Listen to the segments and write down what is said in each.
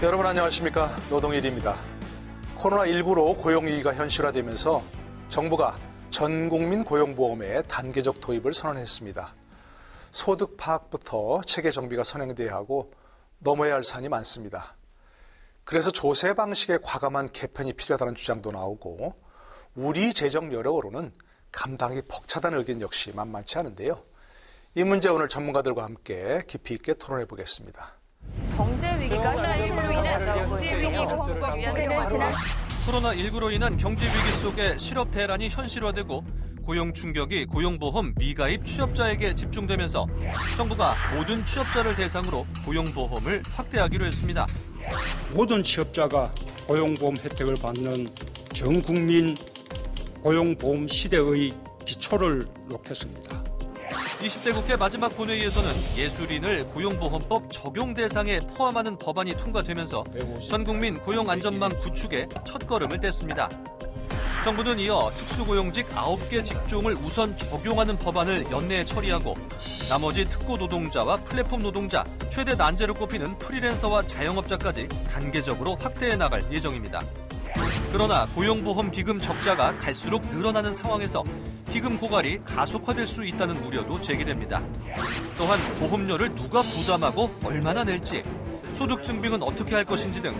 여러분 안녕하십니까. 노동일입니다. 코로나19로 고용위기가 현실화되면서 정부가 전국민 고용보험의 단계적 도입을 선언했습니다. 소득 파악부터 체계 정비가 선행돼야 하고 넘어야 할 산이 많습니다. 그래서 조세 방식의 과감한 개편이 필요하다는 주장도 나오고 우리 재정 여력으로는 감당이 벅차다는 의견 역시 만만치 않은데요. 이 문제 오늘 전문가들과 함께 깊이 있게 토론해 보겠습니다. 경제 위기가 코로나19로 인한 경제 위기 극복위원회가 코로나19로 인한 경제 위기 속에 실업 대란이 현실화되고 고용 충격이 고용보험 미가입 취업자에게 집중되면서 정부가 모든 취업자를 대상으로 고용보험을 확대하기로 했습니다. 모든 취업자가 고용보험 혜택을 받는 전국민 고용보험 시대의 기초를 놓겠습니다. 20대 국회 마지막 본회의에서는 예술인을 고용보험법 적용 대상에 포함하는 법안이 통과되면서 전국민 고용안전망 구축에 첫걸음을 뗐습니다. 정부는 이어 특수고용직 9개 직종을 우선 적용하는 법안을 연내에 처리하고 나머지 특고 노동자와 플랫폼 노동자, 최대 난제로 꼽히는 프리랜서와 자영업자까지 단계적으로 확대해 나갈 예정입니다. 그러나 고용보험 기금 적자가 갈수록 늘어나는 상황에서 기금 고갈이 가속화될 수 있다는 우려도 제기됩니다. 또한 보험료를 누가 부담하고 얼마나 낼지, 소득 증빙은 어떻게 할 것인지 등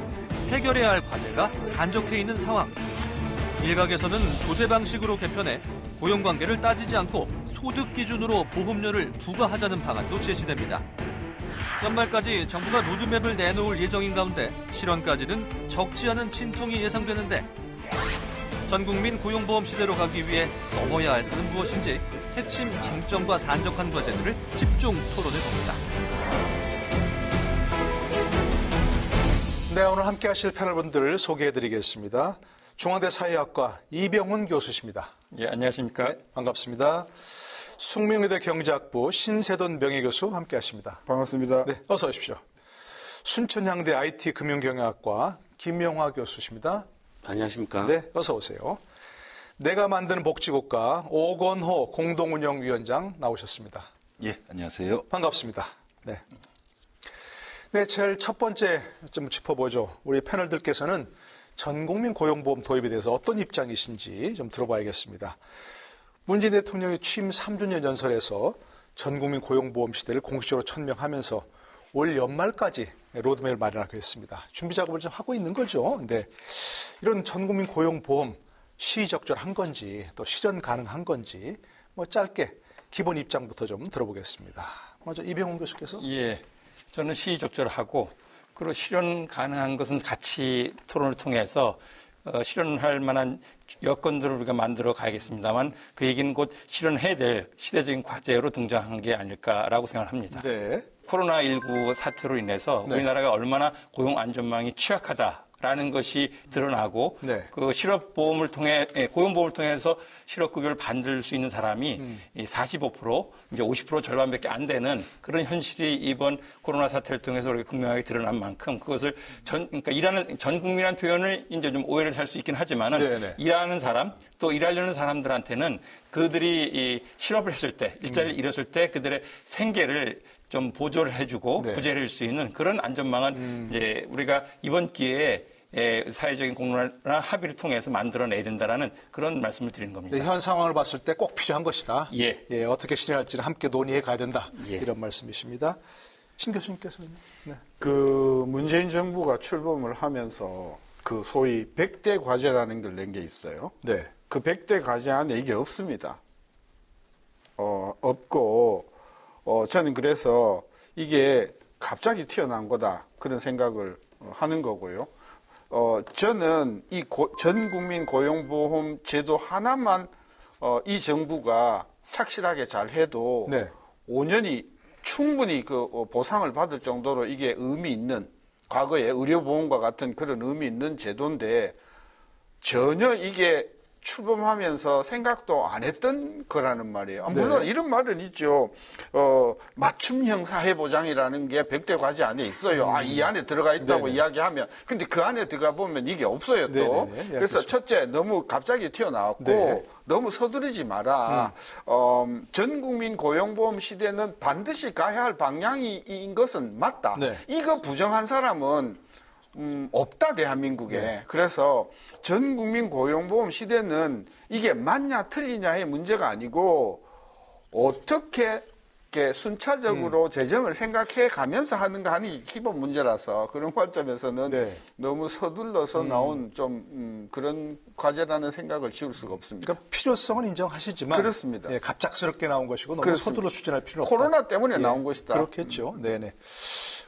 해결해야 할 과제가 산적해 있는 상황. 일각에서는 조세 방식으로 개편해 고용관계를 따지지 않고 소득 기준으로 보험료를 부과하자는 방안도 제시됩니다. 연말까지 정부가 로드맵을 내놓을 예정인 가운데 실현까지는 적지 않은 진통이 예상되는데 전국민 고용보험 시대로 가기 위해 넘어야 할 산은 무엇인지 핵심 쟁점과 산적한 과제들을 집중 토론해봅니다. 네, 오늘 함께 하실 패널분들을 소개해드리겠습니다. 중앙대 사회학과 이병훈 교수십니다. 예, 안녕하십니까. 네, 반갑습니다. 숙명여대 경제학부 신세돈 명예교수 함께 하십니다. 반갑습니다. 네, 어서 오십시오. 순천향대 IT금융경영학과 김명화 교수십니다. 안녕하십니까. 네, 어서 오세요. 내가 만드는 복지국가 오건호 공동운영위원장 나오셨습니다. 예, 안녕하세요. 반갑습니다. 네. 네, 제일 첫 번째 좀 짚어보죠. 우리 패널들께서는 전국민 고용보험 도입에 대해서 어떤 입장이신지 좀 들어봐야겠습니다. 문재인 대통령이 취임 3주년 연설에서 전국민 고용보험 시대를 공식적으로 천명하면서 올 연말까지 로드맵을 마련하기로 했습니다. 준비 작업을 좀 하고 있는 거죠. 근데 이런 전국민 고용보험 시의적절한 건지 또 실현 가능한 건지 뭐 짧게 기본 입장부터 좀 들어보겠습니다. 먼저 이병훈 교수께서. 예, 저는 시의적절하고 그리고 실현 가능한 것은 같이 토론을 통해서 실현할 만한 여건들을 우리가 만들어 가야겠습니다만 그 얘기는 곧 실현해야 될 시대적인 과제로 등장한 게 아닐까라고 생각을 합니다. 네. 코로나19 사태로 인해서 네. 우리나라가 얼마나 고용 안전망이 취약하다라는 것이 드러나고 네. 그 실업보험을 통해 고용보험을 통해서 실업급여를 받을 수 있는 사람이 45% 이제 50% 절반밖에 안 되는 그런 현실이 이번 코로나 사태를 통해서 우리가 극명하게 드러난 만큼 그것을 그러니까 일하는 전 국민이라는 표현을 이제 좀 오해를 살 수 있긴 하지만은 네네. 일하는 사람 또 일하려는 사람들한테는 그들이 이 실업을 했을 때 일자리를 잃었을 때 그들의 생계를 좀 보조를 해주고 네. 구제를 할 수 있는 그런 안전망은 이제 우리가 이번 기회에 사회적인 공론화나 합의를 통해서 만들어내야 된다라는 그런 말씀을 드리는 겁니다. 네, 현 상황을 봤을 때 꼭 필요한 것이다. 예. 예, 어떻게 실현할지는 함께 논의해 가야 된다. 예. 이런 말씀이십니다. 신 교수님께서는. 네. 그 문재인 정부가 출범을 하면서 그 소위 100대 과제라는 걸 낸 게 있어요. 네. 그 100대 과제 안에 이게 없습니다. 없고, 저는 그래서 이게 갑자기 튀어나온 거다. 그런 생각을 하는 거고요. 저는 이 전 국민 고용보험 제도 하나만 이 정부가 착실하게 잘 해도 네. 5년이 충분히 그 보상을 받을 정도로 이게 의미 있는 과거에 의료보험과 같은 그런 의미 있는 제도인데 전혀 이게 출범하면서 생각도 안 했던 거라는 말이에요. 물론 네. 이런 말은 있죠. 맞춤형 사회보장이라는 게 100대 과제 안에 있어요. 이 안에 들어가 있다고 네네. 이야기하면. 근데 그 안에 들어가 보면 이게 없어요, 또. 네네네. 예, 그래서 그렇죠. 첫째, 너무 갑자기 튀어나왔고, 네. 너무 서두르지 마라. 전 국민 고용보험 시대는 반드시 가야 할 방향인 것은 맞다. 네. 이거 부정한 사람은 없다, 대한민국에. 네. 그래서 전 국민 고용보험 시대는 이게 맞냐 틀리냐의 문제가 아니고 어떻게 이렇게 순차적으로 재정을 생각해 가면서 하는가 하는 게 기본 문제라서 그런 관점에서는 네. 너무 서둘러서 나온 좀 그런 과제라는 생각을 지울 수가 없습니다. 그러니까 필요성은 인정하시지만 그렇습니다. 예, 갑작스럽게 나온 것이고 너무 그렇습니다. 서둘러 추진할 필요는 없다. 코로나 때문에 예, 나온 것이다. 그렇겠죠. 네네.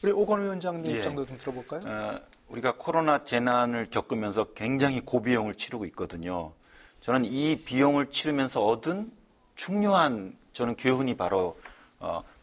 우리 오건 위원장님 예. 입장도 좀 들어볼까요? 우리가 코로나 재난을 겪으면서 굉장히 고비용을 치르고 있거든요. 저는 이 비용을 치르면서 얻은 중요한 저는 교훈이 바로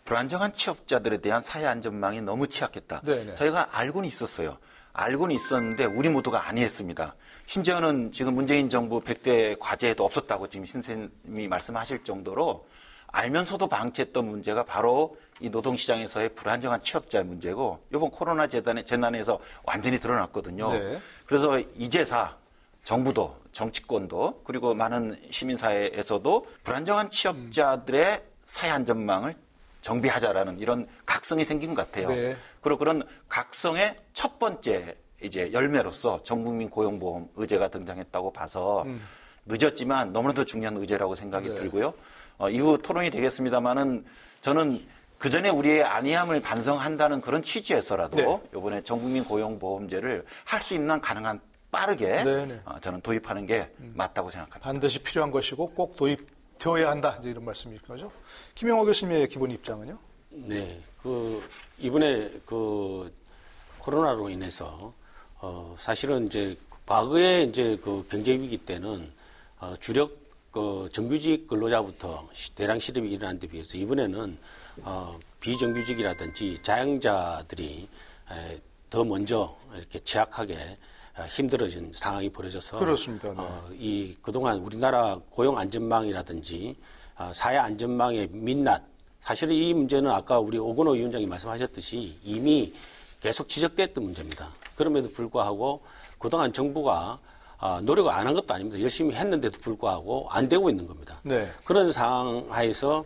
불안정한 취업자들에 대한 사회 안전망이 너무 취약했다. 네네. 저희가 알고는 있었어요. 알고는 있었는데 우리 모두가 아니했습니다. 심지어는 지금 문재인 정부 100대 과제에도 없었다고 지금 신선생님이 말씀하실 정도로 알면서도 방치했던 문제가 바로 이 노동시장에서의 불안정한 취업자의 문제고 이번 코로나 재난에서 완전히 드러났거든요. 네. 그래서 이제사 정부도 정치권도 그리고 많은 시민사회에서도 불안정한 취업자들의 사회 안전망을 정비하자라는 이런 각성이 생긴 것 같아요. 네. 그리고 그런 각성의 첫 번째 이제 열매로서 전국민 고용보험 의제가 등장했다고 봐서 늦었지만 너무나도 중요한 의제라고 생각이 네. 들고요. 이후 토론이 되겠습니다만은 저는 그 전에 우리의 안이함을 반성한다는 그런 취지에서라도 네. 이번에 전국민 고용보험제를 할 수 있는 한 가능한 빠르게 네네. 저는 도입하는 게 맞다고 생각합니다. 반드시 필요한 것이고 꼭 도입되어야 한다. 이제 이런 말씀일 거죠. 김영호 교수님의 기본 입장은요? 네, 이번에 코로나로 인해서 사실은 이제 과거에 이제 경제 위기 때는 주력 정규직 근로자부터 대량 실업이 일어난 데 비해서 이번에는 비정규직이라든지 자영자들이 더 먼저 이렇게 취약하게 힘들어진 상황이 벌어져서 그렇습니다. 네. 그동안 우리나라 고용 안전망이라든지 사회 안전망의 민낯, 사실은 이 문제는 아까 우리 오건호 위원장이 말씀하셨듯이 이미 계속 지적됐던 문제입니다. 그럼에도 불구하고 그동안 정부가 노력을 안 한 것도 아닙니다. 열심히 했는데도 불구하고 안 되고 있는 겁니다. 네. 그런 상황 하에서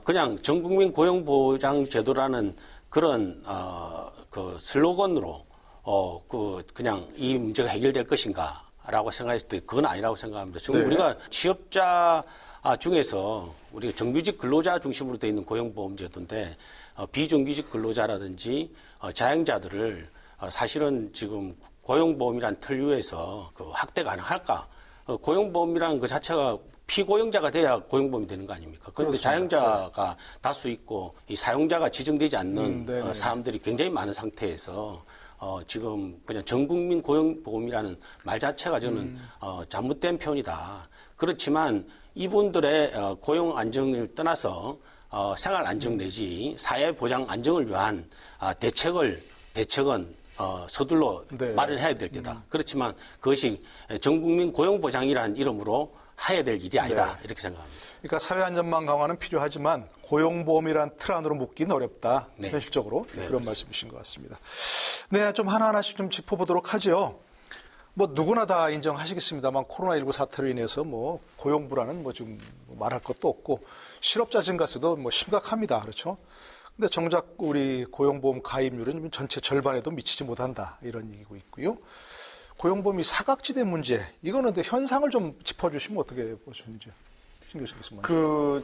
그냥 전국민 고용보장 제도라는 그런 슬로건으로 그냥 이 문제가 해결될 것인가라고 생각했을 때 그건 아니라고 생각합니다. 지금 네. 우리가 취업자 중에서 우리가 정규직 근로자 중심으로 되어 있는 고용보험제도인데 비정규직 근로자라든지 자영자들을 사실은 지금 고용보험이란 틀 위에서 확대 가능할까? 고용보험이라는 그 자체가 피고용자가 돼야 고용보험이 되는 거 아닙니까? 그런데 그렇습니다. 자영자가 다수 있고 이 사용자가 지정되지 않는 네네. 사람들이 굉장히 많은 상태에서 지금 그냥 전국민 고용보험이라는 말 자체가 저는 잘못된 표현이다. 그렇지만 이분들의 고용 안정을 떠나서 생활 안정 내지 사회 보장 안정을 위한 대책은 서둘러 네. 마련해야 될 때다. 그렇지만 그것이 전국민 고용보장이라는 이름으로 해야 될 일이 아니다. 네. 이렇게 생각합니다. 그러니까 사회안전망 강화는 필요하지만 고용보험이란 틀 안으로 묶기는 어렵다. 네. 현실적으로 네, 그런 말씀이신 것 같습니다. 네, 좀 하나하나씩 좀 짚어보도록 하죠. 뭐 누구나 다 인정하시겠습니다만 코로나19 사태로 인해서 뭐 고용불안은 뭐 좀 말할 것도 없고 실업자 증가세도 뭐 심각합니다. 그렇죠? 근데 정작 우리 고용보험 가입률은 전체 절반에도 미치지 못한다. 이런 얘기고 있고요. 고용보험이 사각지대 문제, 이거는 근데 현상을 좀 짚어주시면 어떻게 보시는지. 신 교수님.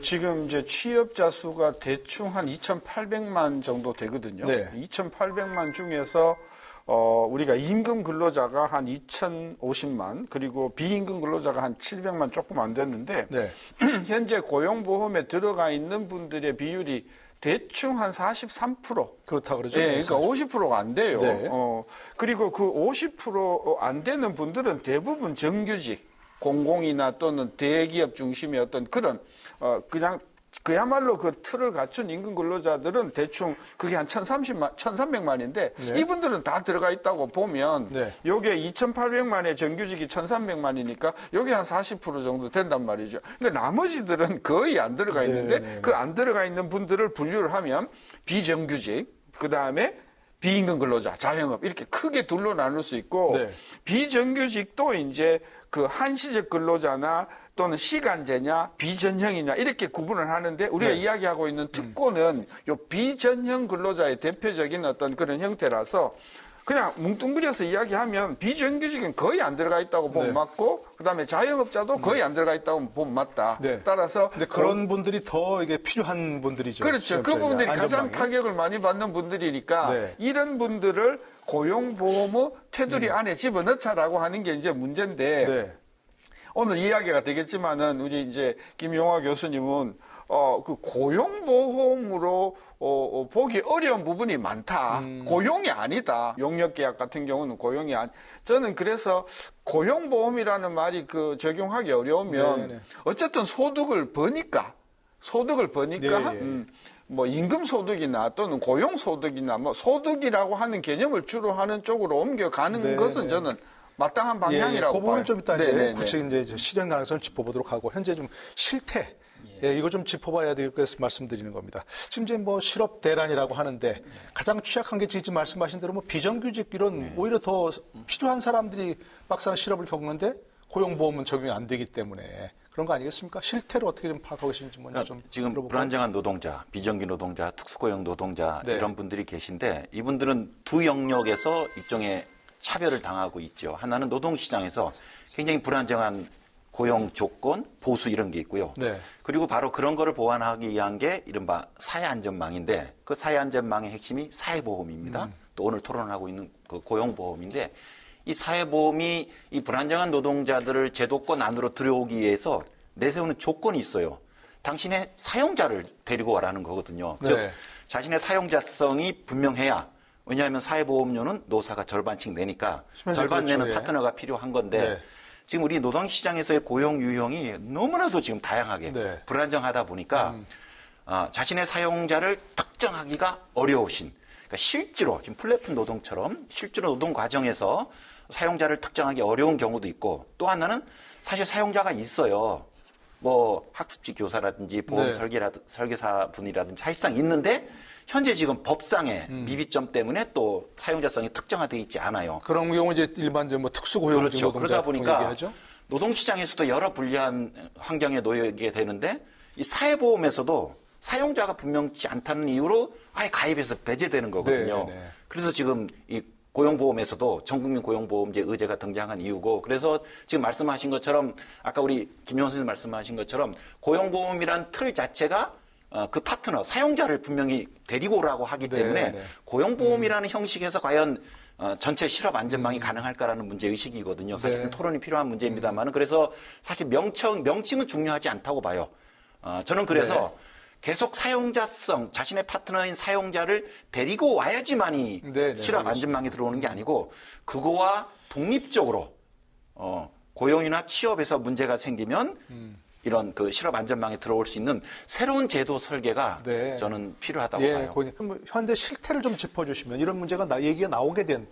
지금 이제 취업자 수가 대충 한 2,800만 정도 되거든요. 네. 2,800만 중에서 우리가 임금 근로자가 한 2,050만, 그리고 비임금 근로자가 한 700만 조금 안 됐는데, 네. 현재 고용보험에 들어가 있는 분들의 비율이 대충 한 43%. 그렇다 그러죠. 네, 그러니까 50%가 안 돼요. 네. 그리고 그 50% 안 되는 분들은 대부분 정규직, 공공이나 또는 대기업 중심의 어떤 그런, 그냥 그야말로 그 틀을 갖춘 임금 근로자들은 대충 그게 한 1,300만인데 네. 이분들은 다 들어가 있다고 보면 네. 요게 2,800만의 정규직이 1,300만이니까 요게 한 40% 정도 된단 말이죠. 근데 나머지들은 거의 안 들어가 있는데 네. 그 안 들어가 있는 분들을 분류를 하면 비정규직, 그다음에 비임금 근로자, 자영업 이렇게 크게 둘로 나눌 수 있고 네. 비정규직도 이제 그 한시적 근로자나 또는 시간제냐 비전형이냐 이렇게 구분을 하는데 우리가 네. 이야기하고 있는 특권은 요 비전형 근로자의 대표적인 어떤 그런 형태라서 그냥 뭉뚱그려서 이야기하면 비정규직은 거의 안 들어가 있다고 보면 네. 맞고, 그다음에 자영업자도 거의 안 들어가 있다고 보면 맞다. 네. 따라서 근데 그런 분들이 더 이게 필요한 분들이죠. 그렇죠. 그 실업자가. 부분들이 가장 안전망이. 타격을 많이 받는 분들이니까 네. 이런 분들을 고용보험의 테두리 안에 집어넣자라고 하는 게 이제 문제인데 네. 오늘 이야기가 되겠지만은 우리 이제 김용화 교수님은 그 고용보험으로 보기 어려운 부분이 많다. 고용이 아니다. 용역계약 같은 경우는 고용이 저는 그래서 고용보험이라는 말이 그 적용하기 어려우면 네네. 어쨌든 소득을 버니까 네, 예. 뭐 임금 소득이나 또는 고용 소득이나 뭐 소득이라고 하는 개념을 주로 하는 쪽으로 옮겨가는 네, 것은 네. 저는 마땅한 예, 방향이라고 그 부분은 봐요. 좀 이따 네네네. 이제 구체적인 이제 실현 가능성을 짚어보도록 하고 현재 좀 실태 이거 좀 짚어봐야 될 것을 말씀드리는 겁니다. 지금 이제 뭐 실업 대란이라고 하는데 가장 취약한 게 지금 말씀하신 대로 뭐 비정규직 이런 오히려 더 필요한 사람들이 막상 실업을 겪는데 고용보험은 적용이 안 되기 때문에 그런 거 아니겠습니까? 실태로 어떻게 좀 파악하고 계신지 먼저 좀 지금 들어볼까요? 불안정한 노동자, 비정규 노동자, 특수고용 노동자 네. 이런 분들이 계신데 이분들은 두 영역에서 일종의 차별을 당하고 있죠. 하나는 노동시장에서 굉장히 불안정한 고용 조건, 보수 이런 게 있고요. 네. 그리고 바로 그런 거를 보완하기 위한 게 이른바 사회안전망인데 그 사회안전망의 핵심이 사회보험입니다. 또 오늘 토론하고 있는 그 고용보험인데 이 사회보험이 이 불안정한 노동자들을 제도권 안으로 들여오기 위해서 내세우는 조건이 있어요. 당신의 사용자를 데리고 와라는 거거든요. 네. 즉 자신의 사용자성이 분명해야 왜냐하면 사회보험료는 노사가 절반씩 내니까 절반 그렇죠. 내는 예. 파트너가 필요한 건데 네. 지금 우리 노동시장에서의 고용 유형이 너무나도 지금 다양하게 네. 불안정하다 보니까 자신의 사용자를 특정하기가 어려우신 그러니까 실제로 지금 플랫폼 노동처럼 실제로 노동 과정에서 사용자를 특정하기 어려운 경우도 있고 또 하나는 사실 사용자가 있어요. 뭐 학습지 교사라든지 보험 네. 설계사 분이라든지 사실상 있는데 현재 지금 법상의 미비점 때문에 또 사용자성이 특정화되어 있지 않아요. 그런 경우 이제 일반적인 뭐 특수고용직 그렇죠. 노동자 그러다 보니까 얘기하죠. 노동시장에서도 여러 불리한 환경에 놓이게 되는데 이 사회보험에서도 사용자가 분명치 않다는 이유로 아예 가입해서 배제되는 거거든요. 네, 네. 그래서 지금 이 고용보험에서도 전국민 고용보험제 의제가 등장한 이유고 그래서 지금 말씀하신 것처럼 아까 우리 김용원 선생님 말씀하신 것처럼 고용보험이란 틀 자체가 그 파트너, 사용자를 분명히 데리고 오라고 하기 때문에 네. 고용보험이라는 형식에서 과연 전체 실업 안전망이 가능할까라는 문제의식이거든요. 사실은 네. 토론이 필요한 문제입니다만은 그래서 사실 명칭은 중요하지 않다고 봐요. 저는 그래서 계속 사용자성, 자신의 파트너인 사용자를 데리고 와야지만이 네, 실업 안전망이 들어오는 게 아니고 그거와 독립적으로 고용이나 취업에서 문제가 생기면 이런 그 실업 안전망에 들어올 수 있는 새로운 제도 설계가 네. 저는 필요하다고 예, 봐요. 그럼 현재 실태를 좀 짚어주시면 이런 문제가 얘기가 나오게 된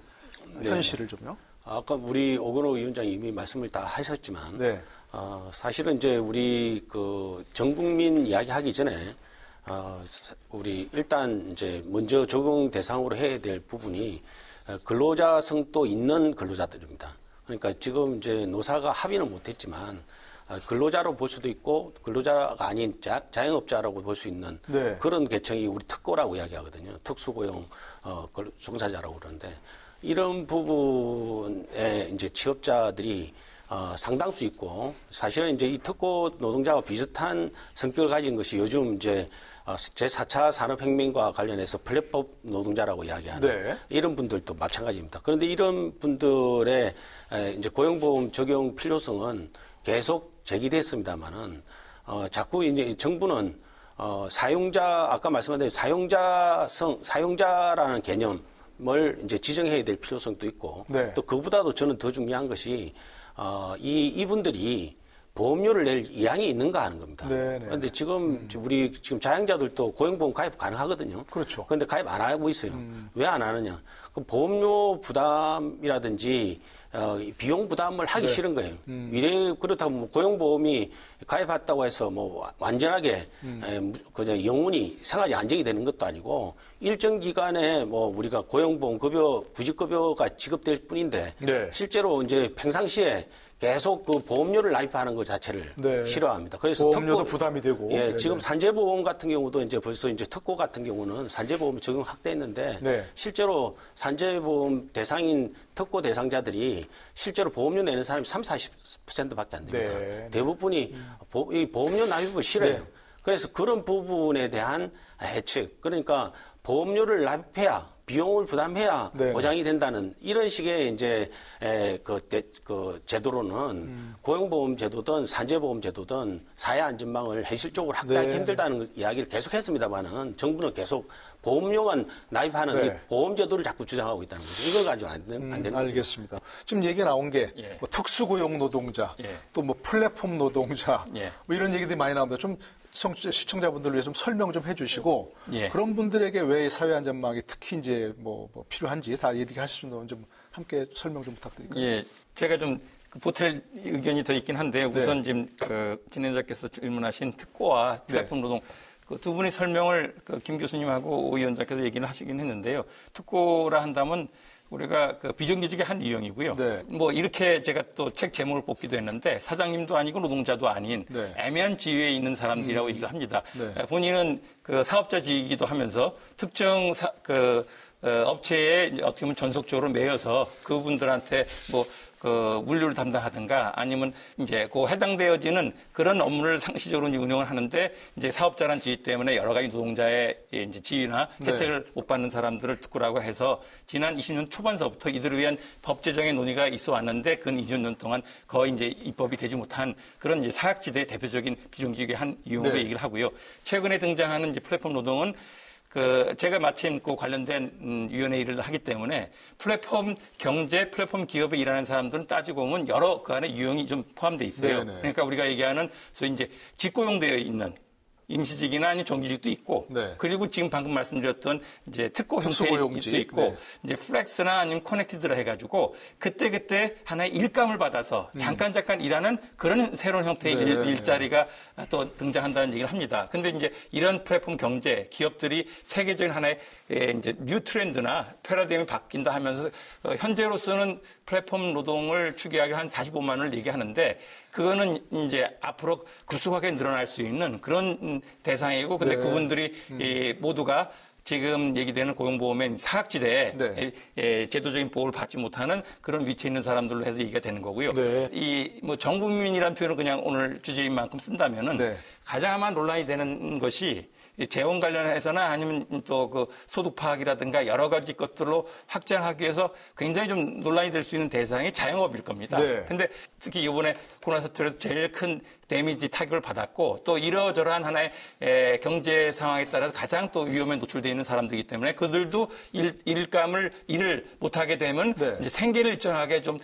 현실을 좀요. 아까 우리 오건호 위원장이 이미 말씀을 다 하셨지만 네. 사실은 이제 우리 그 전 국민 이야기하기 전에 우리 일단 이제 먼저 적용 대상으로 해야 될 부분이 근로자성도 있는 근로자들입니다. 그러니까 지금 이제 노사가 합의는 못했지만 근로자로 볼 수도 있고 근로자가 아닌 자영업자라고 볼 수 있는 네. 그런 계층이 우리 특고라고 이야기하거든요. 특수고용 종사자라고 그러는데 이런 부분에 이제 취업자들이 상당수 있고 사실은 이제 이 특고 노동자와 비슷한 성격을 가진 것이 요즘 이제 제4차 산업혁명과 관련해서 플랫폼 노동자라고 이야기하는 네. 이런 분들도 마찬가지입니다. 그런데 이런 분들의 이제 고용보험 적용 필요성은 계속 제기됐습니다만은 자꾸 이제 정부는 사용자 아까 말씀하신 대로 사용자라는 개념을 이제 지정해야 될 필요성도 있고 네. 또 그보다도 저는 더 중요한 것이 이분들이 보험료를 낼 의향이 있는가 하는 겁니다. 네, 네. 그런데 지금 우리 지금 자영자들도 고용보험 가입 가능하거든요. 그렇죠. 그런데 가입 안 하고 있어요. 왜 안 하느냐? 그 보험료 부담이라든지 비용 부담을 하기 싫은 거예요. 미래 그렇다고 뭐 고용보험이 가입했다고 해서 뭐 완전하게 그냥 영원히 생활이 안정이 되는 것도 아니고 일정 기간에 뭐 우리가 고용보험 급여 구직급여가 지급될 뿐인데 네. 실제로 이제 평상시에 계속 그 보험료를 납입하는 것 자체를 네. 싫어합니다. 그래서 보험료도 부담이 되고. 예, 네네. 지금 산재보험 같은 경우도 이제 벌써 이제 특고 같은 경우는 산재보험 적용 확대했는데 네. 실제로 산재보험 대상인 특고 대상자들이 실제로 보험료 내는 사람이 30-40%밖에 안 됩니다. 네. 대부분이 이 보험료 납입을 싫어해요. 네. 그래서 그런 부분에 대한 해책, 그러니까 보험료를 납입해야 비용을 부담해야 네. 보장이 된다는 이런 식의 이제 그 제도로는 고용보험 제도든 산재보험 제도든 사회 안전망을 현실적으로 확대하기 네. 힘들다는 이야기를 계속 했습니다만은 정부는 계속 보험료만 납입하는 네. 이 보험 제도를 자꾸 주장하고 있다는 거죠. 이걸 가지고 안 되는 알겠습니다. 지금 얘기 나온 게 예. 뭐 특수고용 노동자, 예. 또 뭐 플랫폼 노동자, 예. 뭐 이런 얘기들이 많이 나옵니다. 좀 시청자분들을 위해서 좀 설명 좀 해주시고 예. 그런 분들에게 왜 사회안전망이 특히 이제 뭐 필요한지 다 얘기하실 수 있는 좀 함께 설명 좀 부탁드릴까요? 예, 제가 좀 보탤 의견이 더 있긴 한데 우선 지금 진행자께서 질문하신 특고와 플랫폼 노동 그 두 분의 설명을 김 교수님하고 오 위원장께서 얘기를 하시긴 했는데요. 특고라 한다면 우리가 그 비정규직의 한 유형이고요. 네. 뭐 이렇게 제가 또 책 제목을 뽑기도 했는데 사장님도 아니고 노동자도 아닌 네. 애매한 지위에 있는 사람들이라고 얘기를 합니다. 네. 본인은 그 사업자직이기도 하면서 특정 업체에 어떻게 보면 전속적으로 매여서 그분들한테 뭐 그 물류를 담당하든가 아니면 이제 그 해당되어지는 그런 업무를 상시적으로 이제 운영을 하는데 이제 사업자란 지위 때문에 여러 가지 노동자의 이제 지위나 네. 혜택을 못 받는 사람들을 특구라고 해서 지난 20년 초반서부터 이들을 위한 법 제정의 논의가 있어 왔는데 근 20년 동안 거의 이제 입법이 되지 못한 그런 이제 사각지대의 대표적인 비정규직의 한 유형으로 네. 얘기를 하고요. 최근에 등장하는 이제 플랫폼 노동은 제가 마침 그 관련된 위원회 일을 하기 때문에 플랫폼 경제, 플랫폼 기업에 일하는 사람들은 따지고 보면 여러 그 안에 유형이 좀 포함되어 있어요. 네네. 그러니까 우리가 얘기하는 소위 이제 직고용되어 있는 임시직이나 아니면 정규직도 있고, 네. 그리고 지금 방금 말씀드렸던 이제 특고 형태도 특수고용직. 있고, 네. 이제 플렉스나 아니면 커넥티드라 해가지고 그때 하나의 일감을 받아서 잠깐 일하는 그런 새로운 형태의 네. 일자리가 또 등장한다는 얘기를 합니다. 근데 이제 이런 플랫폼 경제 기업들이 세계적인 하나의 이제 뉴 트렌드나 패러다임이 바뀐다 하면서 현재로서는 플랫폼 노동을 추계하기 한 45만 원을 얘기하는데 그거는 이제 앞으로 급속하게 늘어날 수 있는 그런 대상이고 근데 네. 그분들이 모두가 지금 얘기되는 고용보험의 사각지대에 네. 제도적인 보호를 받지 못하는 그런 위치에 있는 사람들로 해서 얘기가 되는 거고요. 네. 이 뭐 전국민이라는 표현을 그냥 오늘 주제인 만큼 쓴다면은 네. 가장 아마 논란이 되는 것이 재원 관련해서나 아니면 또 그 소득 파악이라든가 여러 가지 것들로 확장하기 위해서 굉장히 좀 논란이 될 수 있는 대상이 자영업일 겁니다. 네. 근데 특히 이번에 코로나 사태에서 제일 큰 데미지 타격을 받았고 또 이러저러한 하나의 경제 상황에 따라서 가장 또 위험에 노출되어 있는 사람들이기 때문에 그들도 일을 못하게 되면 네. 이제 생계를 일정하게 좀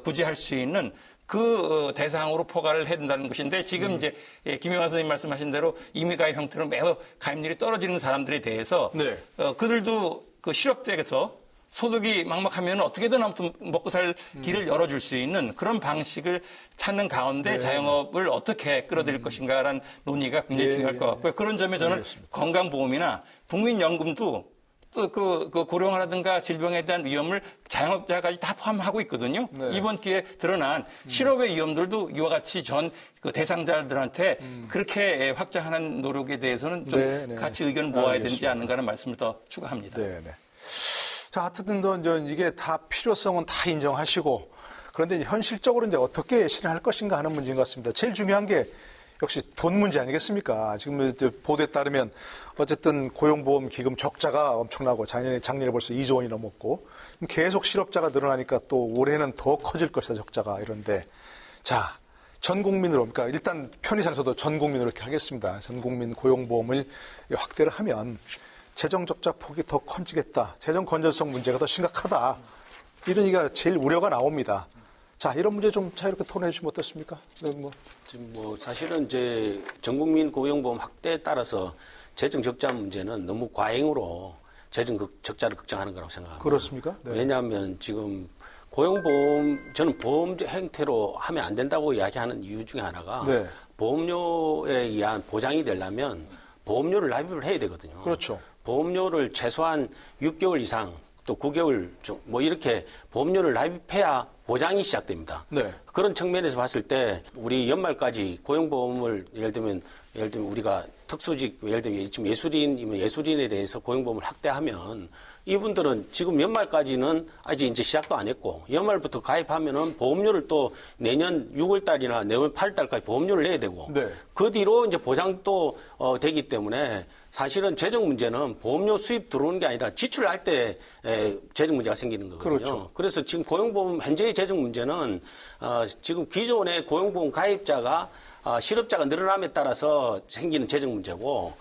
구제할 수 있는 그 대상으로 포괄을 해야 된다는 것인데 지금 이제 김영환 선생님 말씀하신 대로 임의가입 형태로 매우 가입률이 떨어지는 사람들에 대해서 네. 그들도 그 실업대에서 소득이 막막하면 어떻게든 아무튼 먹고 살 길을 열어줄 수 있는 그런 방식을 찾는 가운데 네. 자영업을 어떻게 끌어들일 것인가라는 논의가 굉장히 예, 중요할 것 같고요. 그런 점에 저는 알겠습니다. 건강보험이나 국민연금도 또 그 고령화라든가 질병에 대한 위험을 자영업자까지 다 포함하고 있거든요. 네. 이번 기회에 드러난 실업의 위험들도 이와 같이 전 그 대상자들한테 그렇게 확장하는 노력에 대해서는 좀 네, 네. 같이 의견을 모아야 되지 알겠습니다. 않는가라는 말씀을 더 추가합니다. 네네. 자, 하여튼 이게 다 필요성은 다 인정하시고 그런데 이제 현실적으로 이제 어떻게 실현할 것인가 하는 문제인 것 같습니다. 제일 중요한 게 역시 돈 문제 아니겠습니까? 지금 이제 보도에 따르면 어쨌든 고용보험 기금 적자가 엄청나고 작년에 벌써 2조 원이 넘었고 계속 실업자가 늘어나니까 또 올해는 더 커질 것이다 적자가 이런데 자, 전 국민으로 그러니까 일단 편의상에서도 전 국민으로 이렇게 하겠습니다. 전 국민 고용보험을 확대를 하면 재정 적자 폭이 더 커지겠다. 재정 건전성 문제가 더 심각하다. 이런 얘기가 제일 우려가 나옵니다. 자, 이런 문제 좀 자유롭게 토론해 주시면 어떻습니까? 네, 지금 뭐 사실은 이제 전국민 고용보험 확대에 따라서 재정 적자 문제는 너무 과잉으로 재정 적자를 걱정하는 거라고 생각합니다. 그렇습니까? 네. 왜냐하면 지금 고용보험 저는 보험 형태로 하면 안 된다고 이야기하는 이유 중에 하나가 네. 보험료에 의한 보장이 되려면 보험료를 납입을 해야 되거든요. 그렇죠. 보험료를 최소한 6개월 이상 또 9개월 뭐 이렇게 보험료를 납입해야 보장이 시작됩니다. 네. 그런 측면에서 봤을 때 우리 연말까지 고용보험을 예를 들면 우리가 특수직 예를 들면 지금 예술인이면 예술인에 대해서 고용보험을 확대하면 이분들은 지금 연말까지는 아직 이제 시작도 안 했고 연말부터 가입하면은 보험료를 또 내년 6월 달이나 내년 8월 달까지 보험료를 내야 되고 네. 그 뒤로 이제 보장도 되기 때문에 사실은 재정 문제는 보험료 수입 들어오는 게 아니라 지출할 때 재정 문제가 생기는 거거든요. 그렇죠. 그래서 지금 고용보험 현재의 재정 문제는 지금 기존의 고용보험 가입자가 실업자가 늘어남에 따라서 생기는 재정 문제고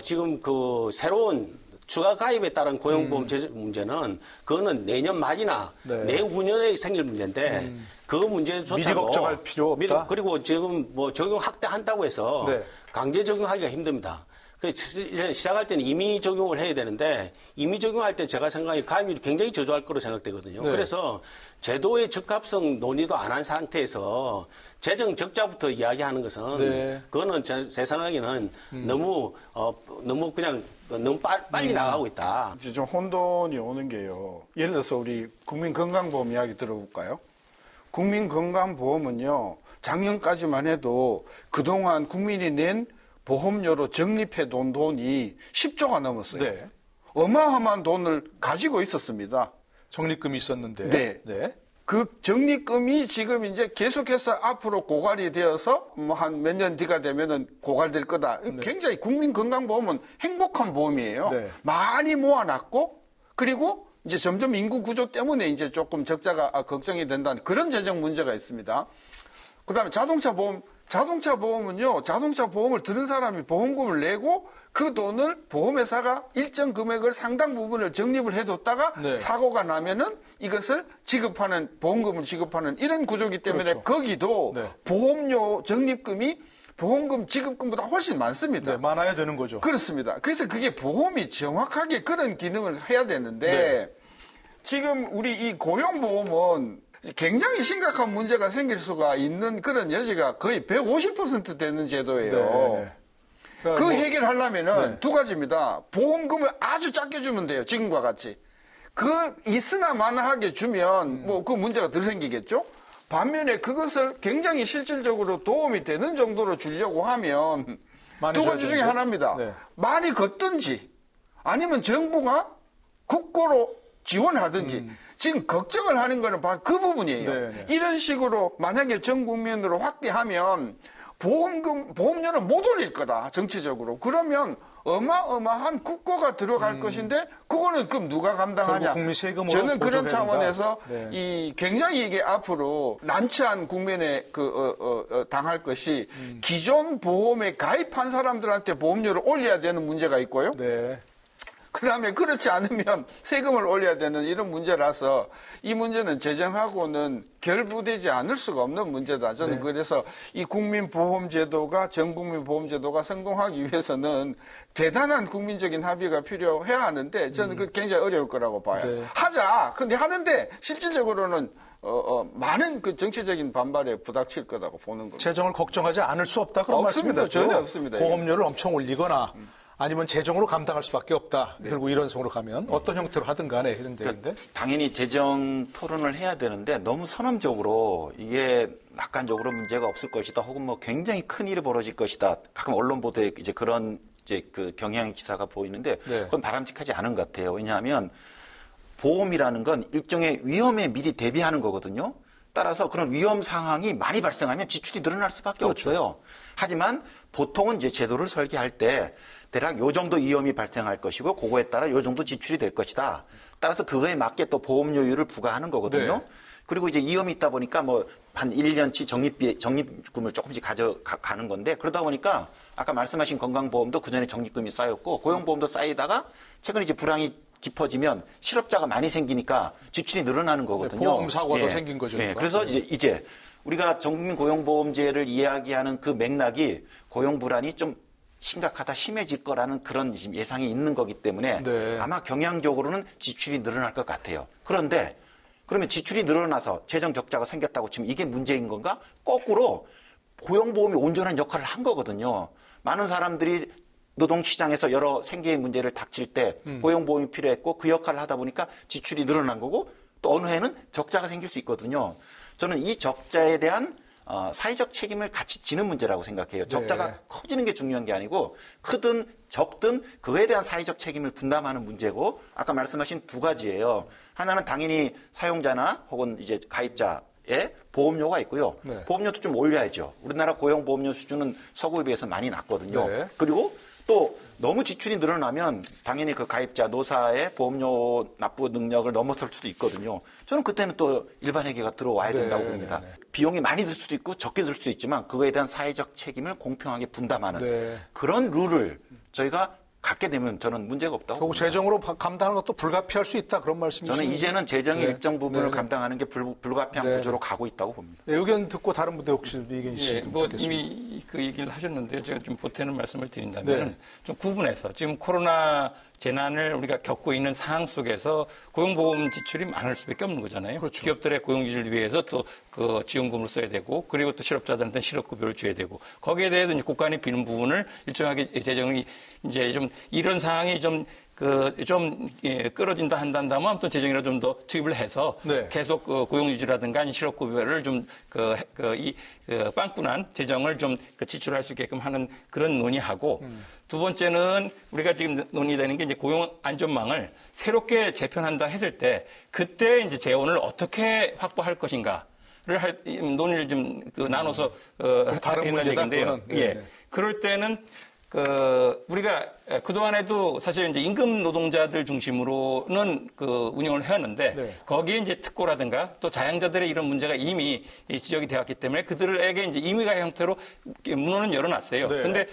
지금 그 새로운 추가 가입에 따른 고용보험 재정 문제는 그거는 내년 말이나 네. 내후년에 생길 문제인데 그 문제조차도 미리 걱정할 필요 없다. 그리고 지금 뭐 적용 확대한다고 해서 네. 강제 적용하기가 힘듭니다. 이제 시작할 때는 임의 적용을 해야 되는데 임의 적용할 때 제가 생각에 가입률이 굉장히 저조할 거로 생각되거든요. 네. 그래서 제도의 적합성 논의도 안 한 상태에서 재정 적자부터 이야기하는 것은 네. 그거는 제 생각에는 너무 그냥 너무 빨리 나가고 있다. 이제 좀 혼돈이 오는 게요. 예를 들어서 우리 국민건강보험 이야기 들어볼까요? 국민건강보험은요, 작년까지만 해도 그동안 국민이 낸 보험료로 적립해 둔 돈이 10조가 넘었어요. 네. 어마어마한 돈을 가지고 있었습니다. 적립금이 있었는데. 네. 네. 그 적립금이 지금 이제 계속해서 앞으로 고갈이 되어서 뭐 한 몇 년 뒤가 되면은 고갈될 거다. 굉장히 국민건강보험은 행복한 보험이에요. 네. 많이 모아놨고 그리고 이제 점점 인구 구조 때문에 이제 조금 적자가 걱정이 된다는 그런 재정 문제가 있습니다. 그다음에 자동차 보험은요, 자동차 보험을 들은 사람이 보험금을 내고 그 돈을 보험회사가 일정 금액을 상당 부분을 적립을 해뒀다가 네. 사고가 나면은 이것을 보험금을 지급하는 이런 구조이기 때문에 그렇죠. 거기도 네. 보험료 적립금이 보험금 지급금보다 훨씬 많습니다. 네, 많아야 되는 거죠. 그렇습니다. 그래서 그게 보험이 정확하게 그런 기능을 해야 되는데 네. 지금 우리 이 고용보험은 굉장히 심각한 문제가 생길 수가 있는 그런 여지가 거의 150% 되는 제도예요. 네. 그러니까 그 뭐, 해결하려면은 네. 두 가지입니다. 보험금을 아주 작게 주면 돼요. 지금과 같이. 있으나 마나하게 주면 뭐 그 문제가 덜 생기겠죠? 반면에 그것을 굉장히 실질적으로 도움이 되는 정도로 주려고 하면 많이 두 줘야 가지 중에 되는데? 하나입니다. 네. 많이 걷든지 아니면 정부가 국고로 지원하든지 지금 걱정을 하는 거는 바로 그 부분이에요. 네. 이런 식으로 만약에 전 국민으로 확대하면 보험료는 못 올릴 거다, 정치적으로. 그러면 어마어마한 국고가 들어갈 것인데, 그거는 그럼 누가 감당하냐? 결국 국민 세금으로 저는 그런 보조해야 차원에서 된다. 네. 굉장히 이게 앞으로 난처한 국면에 당할 것이 기존 보험에 가입한 사람들한테 보험료를 올려야 되는 문제가 있고요. 네. 그 다음에 그렇지 않으면 세금을 올려야 되는 이런 문제라서 이 문제는 재정하고는 결부되지 않을 수가 없는 문제다. 저는 네. 그래서 이 국민보험제도가 전국민보험제도가 성공하기 위해서는 대단한 국민적인 합의가 필요해야 하는데 저는 그 굉장히 어려울 거라고 봐요. 네. 하자. 근데 하는데 실질적으로는 많은 그 정치적인 반발에 부닥칠 거라고 보는 겁니다. 재정을 걱정하지 않을 수 없다 그런 없습니다. 말씀이죠. 전혀 없습니다. 보험료를 엄청 올리거나 아니면 재정으로 감당할 수밖에 없다. 네. 결국 이런 식으로 가면 어떤 형태로 하든 간에 이런 데인데. 당연히 재정 토론을 해야 되는데 너무 선언적으로 이게 낙관적으로 문제가 없을 것이다 혹은 뭐 굉장히 큰 일이 벌어질 것이다. 가끔 언론 보도에 이제 그런 그 경향 기사가 보이는데 네. 그건 바람직하지 않은 것 같아요. 왜냐하면 보험이라는 건 일종의 위험에 미리 대비하는 거거든요. 따라서 그런 위험 상황이 많이 발생하면 지출이 늘어날 수밖에 없어요. 하지만 보통은 이제 제도를 설계할 때 대략 요 정도 위험이 발생할 것이고 그거에 따라 요 정도 지출이 될 것이다. 따라서 그거에 맞게 또 보험료율을 부과하는 거거든요. 네. 그리고 이제 위험이 있다 보니까 뭐 한 1년치 적립금을 조금씩 가져가는 건데 그러다 보니까 아까 말씀하신 건강보험도 그전에 적립금이 쌓였고 고용보험도 쌓이다가 최근에 이제 불황이 깊어지면 실업자가 많이 생기니까 지출이 늘어나는 거거든요. 보험 사고가 생긴 거죠. 예. 그래서 이제 우리가 전국민 고용보험제를 이야기하는 그 맥락이 고용 불안이 좀 심각하다, 심해질 거라는 그런 예상이 있는 거기 때문에 네. 아마 경향적으로는 지출이 늘어날 것 같아요. 그런데 그러면 지출이 늘어나서 재정 적자가 생겼다고 치면 이게 문제인 건가? 거꾸로 고용보험이 온전한 역할을 한 거거든요. 많은 사람들이 노동시장에서 여러 생계의 문제를 닥칠 때 고용보험이 필요했고 그 역할을 하다 보니까 지출이 늘어난 거고 또 어느 해는 적자가 생길 수 있거든요. 저는 이 적자에 대한 사회적 책임을 같이 지는 문제라고 생각해요. 적자가 네. 커지는 게 중요한 게 아니고 크든 적든 그에 대한 사회적 책임을 분담하는 문제고 아까 말씀하신 두 가지예요. 하나는 당연히 사용자나 혹은 이제 가입자의 보험료가 있고요. 네. 보험료도 좀 올려야죠. 우리나라 고용보험료 수준은 서구에 비해서 많이 낮거든요. 네. 그리고 또 너무 지출이 늘어나면 당연히 그 가입자 노사의 보험료 납부 능력을 넘어설 수도 있거든요. 저는 그때는 또 일반 회계가 들어와야 된다고 네, 봅니다. 네, 네. 비용이 많이 들 수도 있고 적게 들 수도 있지만 그거에 대한 사회적 책임을 공평하게 분담하는 네. 그런 룰을 저희가 갖게 되면 저는 문제가 없다고 결국 봅니다. 재정으로 감당하는 것도 불가피할 수 있다 그런 말씀이시죠? 저는 이제는 재정의 네. 일정 부분을 네. 감당하는 게 불가피한 네. 구조로 가고 있다고 봅니다. 네, 의견 듣고 다른 분들 혹시 의견 예, 있으시면 뭐 듣겠습니다. 이미 그 얘기를 하셨는데 제가 좀 보태는 말씀을 드린다면 네. 좀 구분해서 지금 코로나 재난을 우리가 겪고 있는 상황 속에서 고용보험 지출이 많을 수밖에 없는 거잖아요. 그렇죠. 기업들의 고용 유지를 위해서 또 그 지원금을 써야 되고 그리고 또 실업자들한테 실업급여를 줘야 되고 거기에 대해서 이제 국간이 비는 부분을 일정하게 재정이 이제 좀 이런 상황이 좀 끌어진다 한다면 아무튼 재정이라 좀 더 투입을 해서 네. 계속 고용 유지라든가 아니 실업급여를 좀 빵꾸난 재정을 좀 지출할 수 있게끔 하는 그런 논의하고 두 번째는 우리가 지금 논의되는 게 이제 고용 안전망을 새롭게 재편한다 했을 때 그때 이제 재원을 어떻게 확보할 것인가를 논의를 좀 나눠서 다른 했는 문제다, 얘기인데요. 그거는. 네, 예. 네. 그럴 때는 우리가 그동안에도 사실 이제 임금 노동자들 중심으로는 운영을 해왔는데 네. 거기에 이제 특고라든가 또 자영자들의 이런 문제가 이미 지적이 되었기 때문에 그들에게 이제 임의가 형태로 문호는 열어놨어요. 네. 근데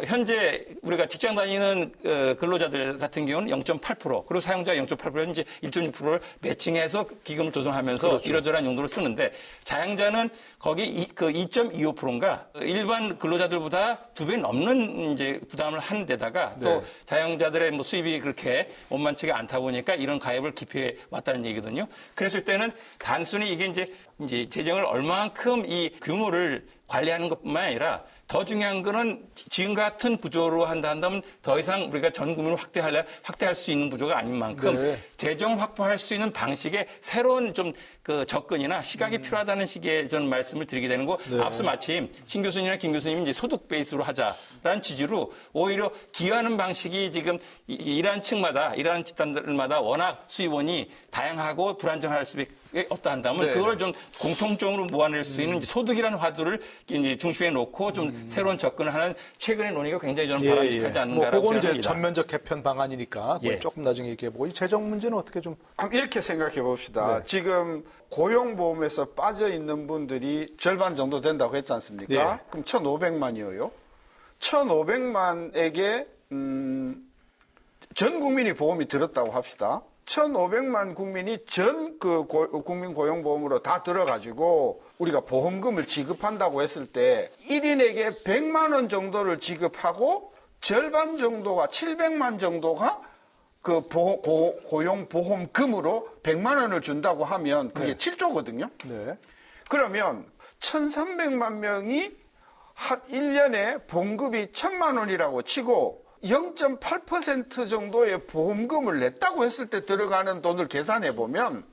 현재 우리가 직장 다니는 근로자들 같은 경우는 0.8% 그리고 사용자 0.8% 이제 1.6%를 매칭해서 기금을 조성하면서 그렇죠. 이러저러한 용도를 쓰는데 자영자는 거기 2.25%인가 일반 근로자들보다 2배 넘는 이제 부담을 하는 데다가 또 네. 자영자들의 뭐 수입이 그렇게 원만치가 않다 보니까 이런 가입을 기피해 왔다는 얘기거든요. 그랬을 때는 단순히 이게 이제 재정을 얼마만큼 이 규모를 관리하는 것뿐만 아니라 더 중요한 거는 지금 같은 구조로 한다면 더 이상 우리가 전 국민을 확대할 수 있는 구조가 아닌 만큼 네. 재정 확보할 수 있는 방식의 새로운 좀 접근이나 시각이 필요하다는 식의 저는 말씀을 드리게 되는 거. 네. 앞서 마침 신 교수님이나 김 교수님이 이제 소득 베이스로 하자라는 취지로 오히려 기여하는 방식이 지금 일하는 층마다 일하는 집단들마다 워낙 수입원이 다양하고 불안정할 수밖에 없다 한다면 네. 그걸 좀 공통적으로 모아낼 수 있는 소득이라는 화두를 이제 중심에 놓고 좀 새로운 접근을 하는 최근의 논의가 굉장히 저는 바람직하지 않는가라고 그건 이제 생각합니다. 전면적 개편 방안이니까 그건 예. 조금 나중에 얘기해보고 이 재정 문제는 어떻게 좀 이렇게 생각해 봅시다. 네. 지금 고용보험에서 빠져 있는 분들이 절반 정도 된다고 했지 않습니까? 예. 그럼 1,500만이에요. 1,500만에게 전 국민이 보험이 들었다고 합시다. 1,500만 국민이 전 국민 고용보험으로 다 들어가지고 우리가 보험금을 지급한다고 했을 때 1인에게 100만 원 정도를 지급하고 절반 정도가 700만 정도가 고용보험금으로 100만 원을 준다고 하면 그게 7조거든요. 네. 그러면 1,300만 명이 1년에 보험금이 1,000만 원이라고 치고 0.8% 정도의 보험금을 냈다고 했을 때 들어가는 돈을 계산해 보면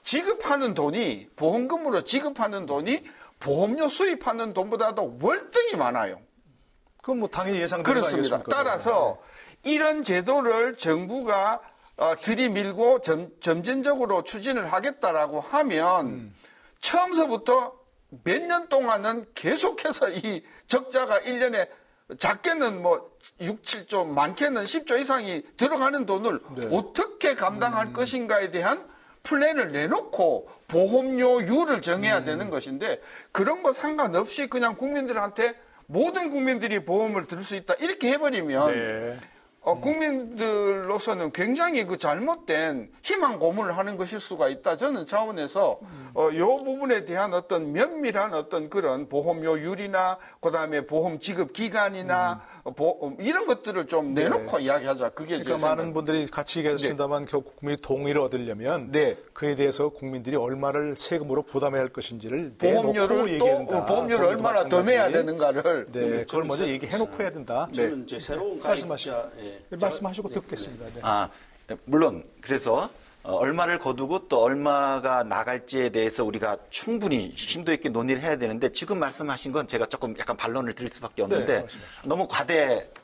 지급하는 돈이 보험금으로 지급하는 돈이 보험료 수입하는 돈보다도 월등히 많아요. 그건 뭐 당연히 예상되는 거 그렇습니다. 아니겠습니까? 따라서 이런 제도를 정부가 들이밀고 점진적으로 추진을 하겠다라고 하면 처음서부터 몇 년 동안은 계속해서 이 적자가 1년에 작게는 뭐 6, 7조, 많게는 10조 이상이 들어가는 돈을 네. 어떻게 감당할 것인가에 대한 플랜을 내놓고 보험료율을 정해야 되는 것인데 그런 거 상관없이 그냥 국민들한테 모든 국민들이 보험을 들 수 있다 이렇게 해버리면 네. 국민들로서는 굉장히 그 잘못된 희망 고문을 하는 것일 수가 있다. 저는 차원에서 요 부분에 대한 어떤 면밀한 어떤 그런 보험료율이나 그다음에 보험 지급 기간이나 이런 것들을 좀 내놓고 이야기하자. 그게 제 그러니까 많은 분들이 같이 얘기했습니다만 결국 국민이 동의를 얻으려면 네. 그에 대해서 국민들이 얼마를 세금으로 부담해야 할 것인지를 보험료를 내놓고 얘기해야 된다. 보험료를 얼마나 더 내야 되는가를 네, 그걸 먼저 얘기해놓고 해야 된다. 저는 이제 새로운 말씀하시죠. 가입자 말씀하시고 듣겠습니다. 네. 물론 그래서 얼마를 거두고 또 얼마가 나갈지에 대해서 우리가 충분히 심도 있게 논의를 해야 되는데 지금 말씀하신 건 제가 조금 약간 반론을 드릴 수밖에 없는데 말씀하시죠. 너무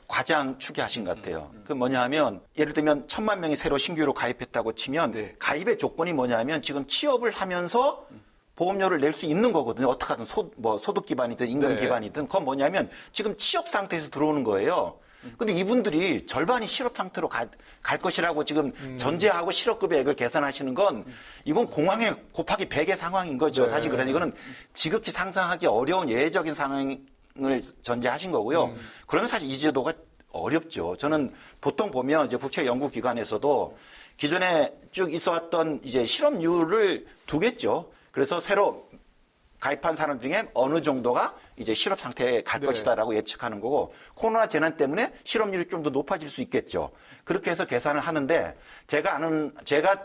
과장 추계하신 것 같아요. 그 뭐냐 하면 예를 들면 1,000만 명이 새로 신규로 가입했다고 치면 가입의 조건이 뭐냐면 지금 취업을 하면서 보험료를 낼 수 있는 거거든요. 어떻게 하든 소득 기반이든 임금 기반이든 그건 뭐냐면 지금 취업 상태에서 들어오는 거예요. 근데 이분들이 절반이 실업 상태로 갈 것이라고 지금 전제하고 실업급여액을 계산하시는 건 이건 공황의 곱하기 100의 상황인 거죠. 사실 그래서 이거는 지극히 상상하기 어려운 예외적인 상황을 전제하신 거고요. 그러면 사실 이 제도가 어렵죠. 저는 보통 보면 이제 국책연구기관에서도 기존에 쭉 있어왔던 이제 실업률을 두겠죠. 그래서 새로 가입한 사람 중에 어느 정도가 이제 실업 상태에 갈 것이다라고 예측하는 거고 코로나 재난 때문에 실업률이 좀 더 높아질 수 있겠죠. 그렇게 해서 계산을 하는데 제가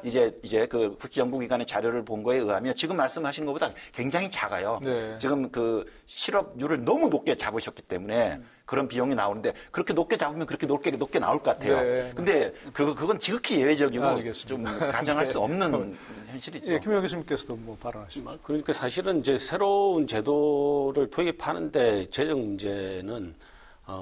이제 그 국제연구기관의 자료를 본 거에 의하면 지금 말씀하시는 것보다 굉장히 작아요. 네. 지금 그 실업률을 너무 높게 잡으셨기 때문에 그런 비용이 나오는데 그렇게 높게 잡으면 그렇게 높게 나올 것 같아요. 네. 근데 그건 지극히 예외적이고 알겠습니다. 좀 가정할 수 없는 현실이죠. 예, 김영희 교수님께서도 뭐 발언하시죠. 그러니까 사실은 이제 새로운 제도를 도입하는데 재정 문제는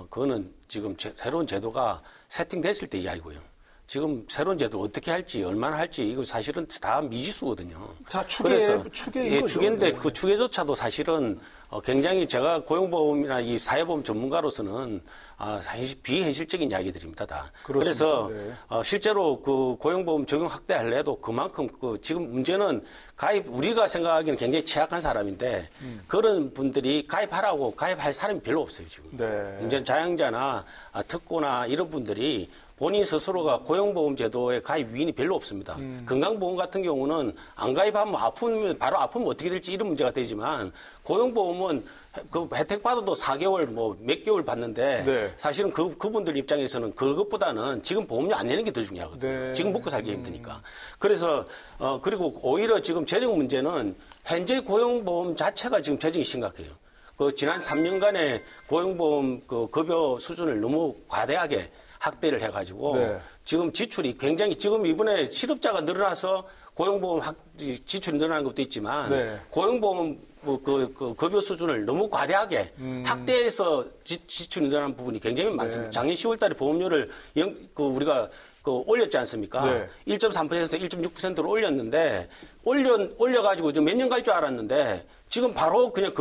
그거는 지금 새로운 제도가 세팅됐을 때 이야기고요. 지금 새로운 제도 어떻게 할지 얼마나 할지 이거 사실은 다 미지수거든요. 다 그래서 추계인 거죠. 추계인데 네. 그 추계조차도 사실은 굉장히 제가 고용보험이나 이 사회보험 전문가로서는 사실 비현실적인 이야기들입니다. 다. 그렇습니다. 그래서 네. 실제로 그 고용보험 적용 확대하려도 그만큼 지금 문제는 우리가 생각하기에는 굉장히 취약한 사람인데 그런 분들이 가입할 사람이 별로 없어요 지금. 네. 문제는 자영자나 특고나 이런 분들이 본인 스스로가 고용보험 제도에 가입 위인이 별로 없습니다. 건강보험 같은 경우는 안 가입하면 바로 아프면 어떻게 될지 이런 문제가 되지만 고용보험은 그 혜택 받아도 4개월 몇 개월 받는데 네. 사실은 그분들 입장에서는 그것보다는 지금 보험료 안 내는 게 더 중요하거든요. 네. 지금 먹고 살기 힘드니까. 그래서 그리고 오히려 지금 재정 문제는 현재 고용보험 자체가 지금 재정이 심각해요. 지난 3년간의 고용보험 급여 수준을 너무 과대하게 확대를 해가지고 네. 지금 지출이 굉장히 지금 이번에 실업자가 늘어나서 고용보험 지출이 늘어나는 것도 있지만 네. 고용보험 그 급여 수준을 너무 과대하게 확대해서 지출이 늘어난 부분이 굉장히 많습니다. 작년 10월달에 보험료를 우리가 올렸지 않습니까? 네. 1.3%에서 1.6%로 올렸는데 올려가지고 좀 몇 년 갈 줄 알았는데 지금 바로 그냥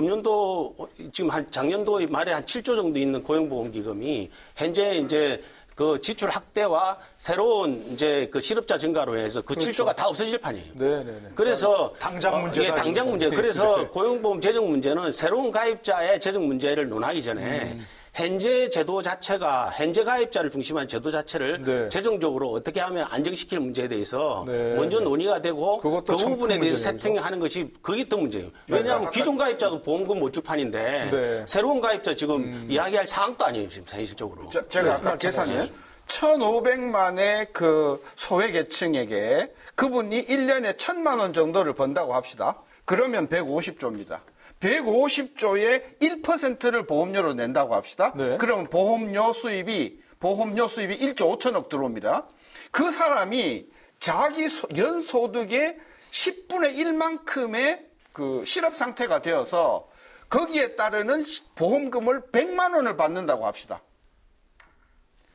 지금 작년도 말에 한 7조 정도 있는 고용보험기금이 현재 이제 그 지출 확대와 새로운 이제 그 실업자 증가로 해서 그 7조가 다 없어질 판이에요. 네네네. 그래서 당장 문제다. 예, 당장 문제. 그래서 고용보험 재정 문제는 새로운 가입자의 재정 문제를 논하기 전에 현재 제도 자체가 현재 가입자를 중심한 제도 자체를 네. 재정적으로 어떻게 하면 안정시킬 문제에 대해서 네. 먼저 논의가 되고 그것도 그 참 부분에 큰 대해서 문제네요. 세팅하는 것이 그게 더 문제예요. 왜냐하면 기존 가입자도 보험금 못 줄 판인데 네. 새로운 가입자 지금 이야기할 상황도 아니에요. 지금 현실적으로. 제가 아까 계산을 1,500만의 그 소외계층에게 그분이 1년에 1,000만 원 정도를 번다고 합시다. 그러면 150조입니다. 150조의 1%를 보험료로 낸다고 합시다. 네. 그러면 보험료 수입이 1조 5천억 들어옵니다. 그 사람이 자기 연소득의 10분의 1만큼의 그 실업 상태가 되어서 거기에 따르는 보험금을 100만 원을 받는다고 합시다.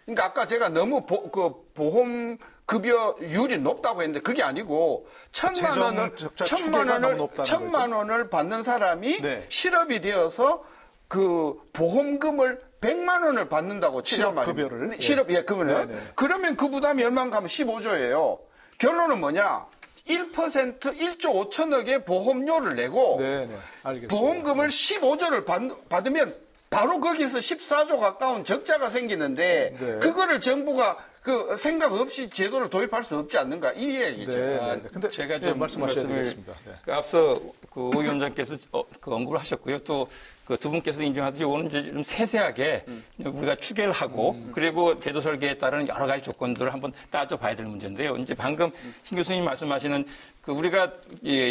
그러니까 아까 제가 너무 보험 급여율이 높다고 했는데 그게 아니고 1,000만 원을 받는 사람이 네. 실업이 되어서 그 보험금을 100만 원을 받는다고 치란 말입니다. 실업급여를? 실업급여는 네네. 그러면 그 부담이 얼마나 가면 15조예요. 결론은 뭐냐? 1% 1조 5천억의 보험료를 내고 네네. 알겠습니다. 보험금을 15조를 받으면 바로 거기서 14조 가까운 적자가 생기는데 네. 그거를 정부가 그 생각 없이 제도를 도입할 수 없지 않는가 이 얘기죠. 근데 제가 네, 좀 말씀하셔야 되겠습니다. 네. 그 앞서 그 오 위원장께서 그 언급을 하셨고요. 또 그 두 분께서 인정하듯이 이거는 이제 좀 세세하게 우리가 추계를 하고 그리고 제도 설계에 따른 여러 가지 조건들을 한번 따져봐야 될 문제인데요. 이제 방금 신 교수님 말씀하시는 그 우리가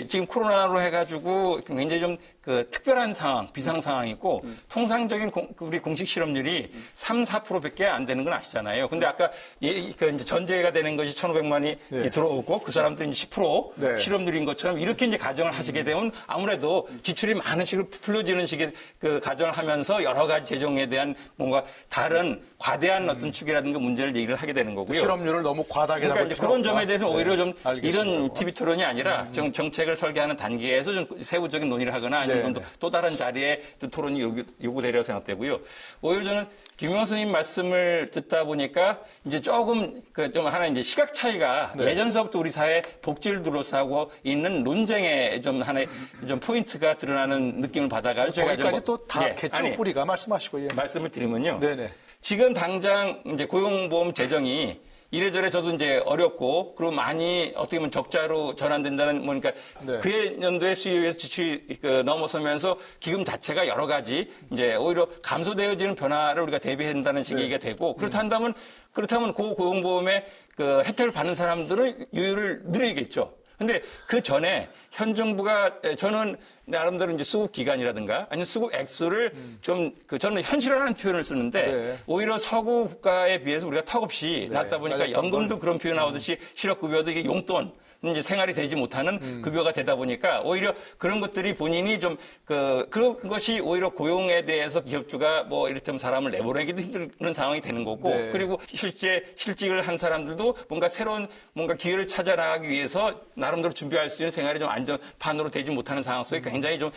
지금 코로나로 해가지고 굉장히 좀 그 특별한 상황, 비상 상황이고 통상적인 우리 공식 실업률이 3, 4%밖에 안 되는 건 아시잖아요. 근데 아까 그 이제 전제가 되는 것이 1,500만이 네. 들어오고 그 사람들이 이제 10% 네. 실업률인 것처럼 이렇게 이제 가정을 하시게 되면 아무래도 지출이 많은 식으로 풀려지는 식의 그 가정을 하면서 여러 가지 재정에 대한 뭔가 다른 과대한 어떤 축이라든가 문제를 얘기를 하게 되는 거고요. 실업률을 너무 과다하게 그러니까 잡을 이제 필요는 그런 없다. 점에 대해서 오히려 좀 알겠습니다. 이런 TV 토론이 아니라 정책을 설계하는 단계에서 좀 세부적인 논의를 하거나 아니면 좀 또 다른 자리에 좀 토론이 요구되리라고 생각되고요. 오히려 저는 김용호 선생님 말씀을 듣다 보니까 이제 조금 그 좀 하나 이제 시각 차이가 예전서부터 우리 사회 복지를 둘러싸고 있는 논쟁의 좀 하나의 좀 포인트가 드러나는 느낌을 받아가지고 제가 거기까지 또 다 예, 겠죠, 아니, 뿌리가 말씀하시고. 예. 말씀을 드리면요. 네네. 지금 당장 이제 고용보험 재정이 이래저래 저도 이제 어렵고 그리고 많이 어떻게 보면 적자로 전환된다는 뭐 그러니까 네. 그해 연도의 수입에 비해서 지출이 넘어서면서 기금 자체가 여러 가지 이제 오히려 감소되어지는 변화를 우리가 대비해야 된다는 식이가 되고 그렇다면 그 고용보험의 그 혜택을 받는 사람들은 여유를 누리겠죠. 근데 그 전에 현 정부가 저는 나름대로 이제 수급 기간이라든가 아니면 수급 액수를 좀 저는 현실화하는 표현을 쓰는데 네. 오히려 서구 국가에 비해서 우리가 턱없이 낮다 보니까 낮았던 연금도 그런 표현 나오듯이 실업급여도 이게 용돈 이제 생활이 되지 못하는 급여가 되다 보니까 오히려 그런 것들이 본인이 좀 그런 것이 오히려 고용에 대해서 기업주가 뭐 이를테면 사람을 내보내기도 힘든 상황이 되는 거고 네. 그리고 실제 실직을 한 사람들도 뭔가 새로운 뭔가 기회를 찾아 나가기 위해서 나름대로 준비할 수 있는 생활이 좀 안전판으로 되지 못하는 상황 속에 굉장히 좀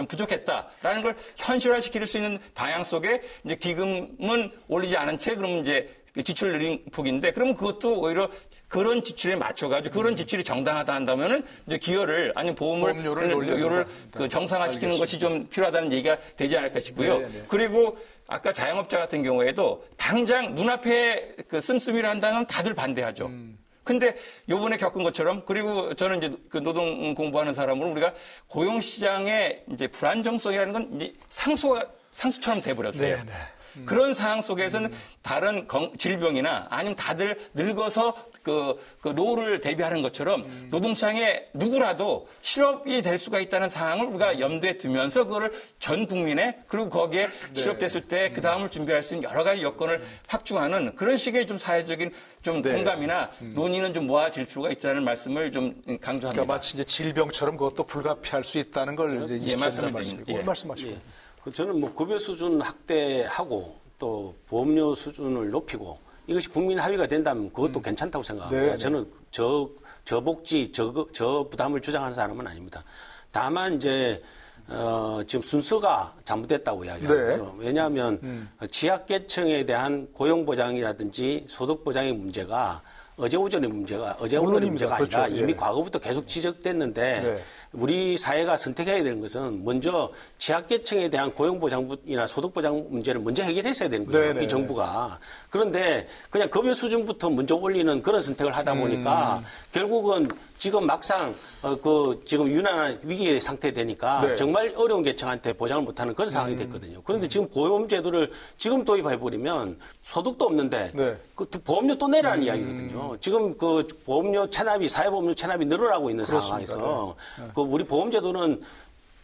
부족했다라는 걸 현실화시킬 수 있는 방향 속에 이제 기금은 올리지 않은 채 그러면 이제 지출 늘린 폭인데 그러면 그것도 오히려 그런 지출에 맞춰가지고 그런 지출이 정당하다 한다면은 이제 기여를 아니면 보험료를 그 정상화시키는 알겠습니다. 것이 좀 필요하다는 얘기가 되지 않을까 싶고요. 네. 그리고 아까 자영업자 같은 경우에도 당장 눈앞에 그 씀씀이를 한다면 다들 반대하죠. 근데 요번에 겪은 것처럼 그리고 저는 이제 그 노동 공부하는 사람으로 우리가 고용 시장의 이제 불안정성이라는 건 이제 상수처럼 돼버렸어요. 네네. 그런 상황 속에서는 다른 질병이나 아니면 다들 늙어서 그 노후를 대비하는 것처럼 노동시장에 누구라도 실업이 될 수가 있다는 상황을 우리가 염두에 두면서 그거를 전 국민의 그리고 거기에 실업됐을 때 그 다음을 준비할 수 있는 여러 가지 여건을 확충하는 그런 식의 좀 사회적인 좀 공감이나 논의는 좀 모아질 필요가 있다는 말씀을 좀 강조합니다. 그러니까 마치 이제 질병처럼 그것도 불가피할 수 있다는 걸 이제 인식한다는 말씀을 말씀이고. 말씀하시고. 저는 뭐 급여 수준 확대하고 또 보험료 수준을 높이고 이것이 국민 합의가 된다면 그것도 괜찮다고 생각합니다. 네. 저는 저 복지, 저 부담을 주장하는 사람은 아닙니다. 다만 이제 지금 순서가 잘못됐다고 이야기하죠. 왜냐하면 취약계층에 대한 고용보장이라든지 소득보장의 문제가 어제 오늘의 문제가 아니라 그렇죠. 이미 예. 과거부터 계속 지적됐는데 네. 우리 사회가 선택해야 되는 것은 먼저 취약계층에 대한 고용보장이나 소득보장 문제를 먼저 해결했어야 되는 거죠. 네네. 이 정부가. 그런데 그냥 급여 수준부터 먼저 올리는 그런 선택을 하다 보니까 결국은 지금 막상 지금 유난한 위기의 상태 되니까 네. 정말 어려운 계층한테 보장을 못하는 그런 상황이 됐거든요. 그런데 지금 보험제도를 지금 도입해버리면 소득도 없는데 네. 그 보험료 또 내라는 이야기거든요. 지금 그 보험료 체납이 사회보험료 체납이 늘어나고 있는 그렇습니다. 상황에서 그 우리 보험제도는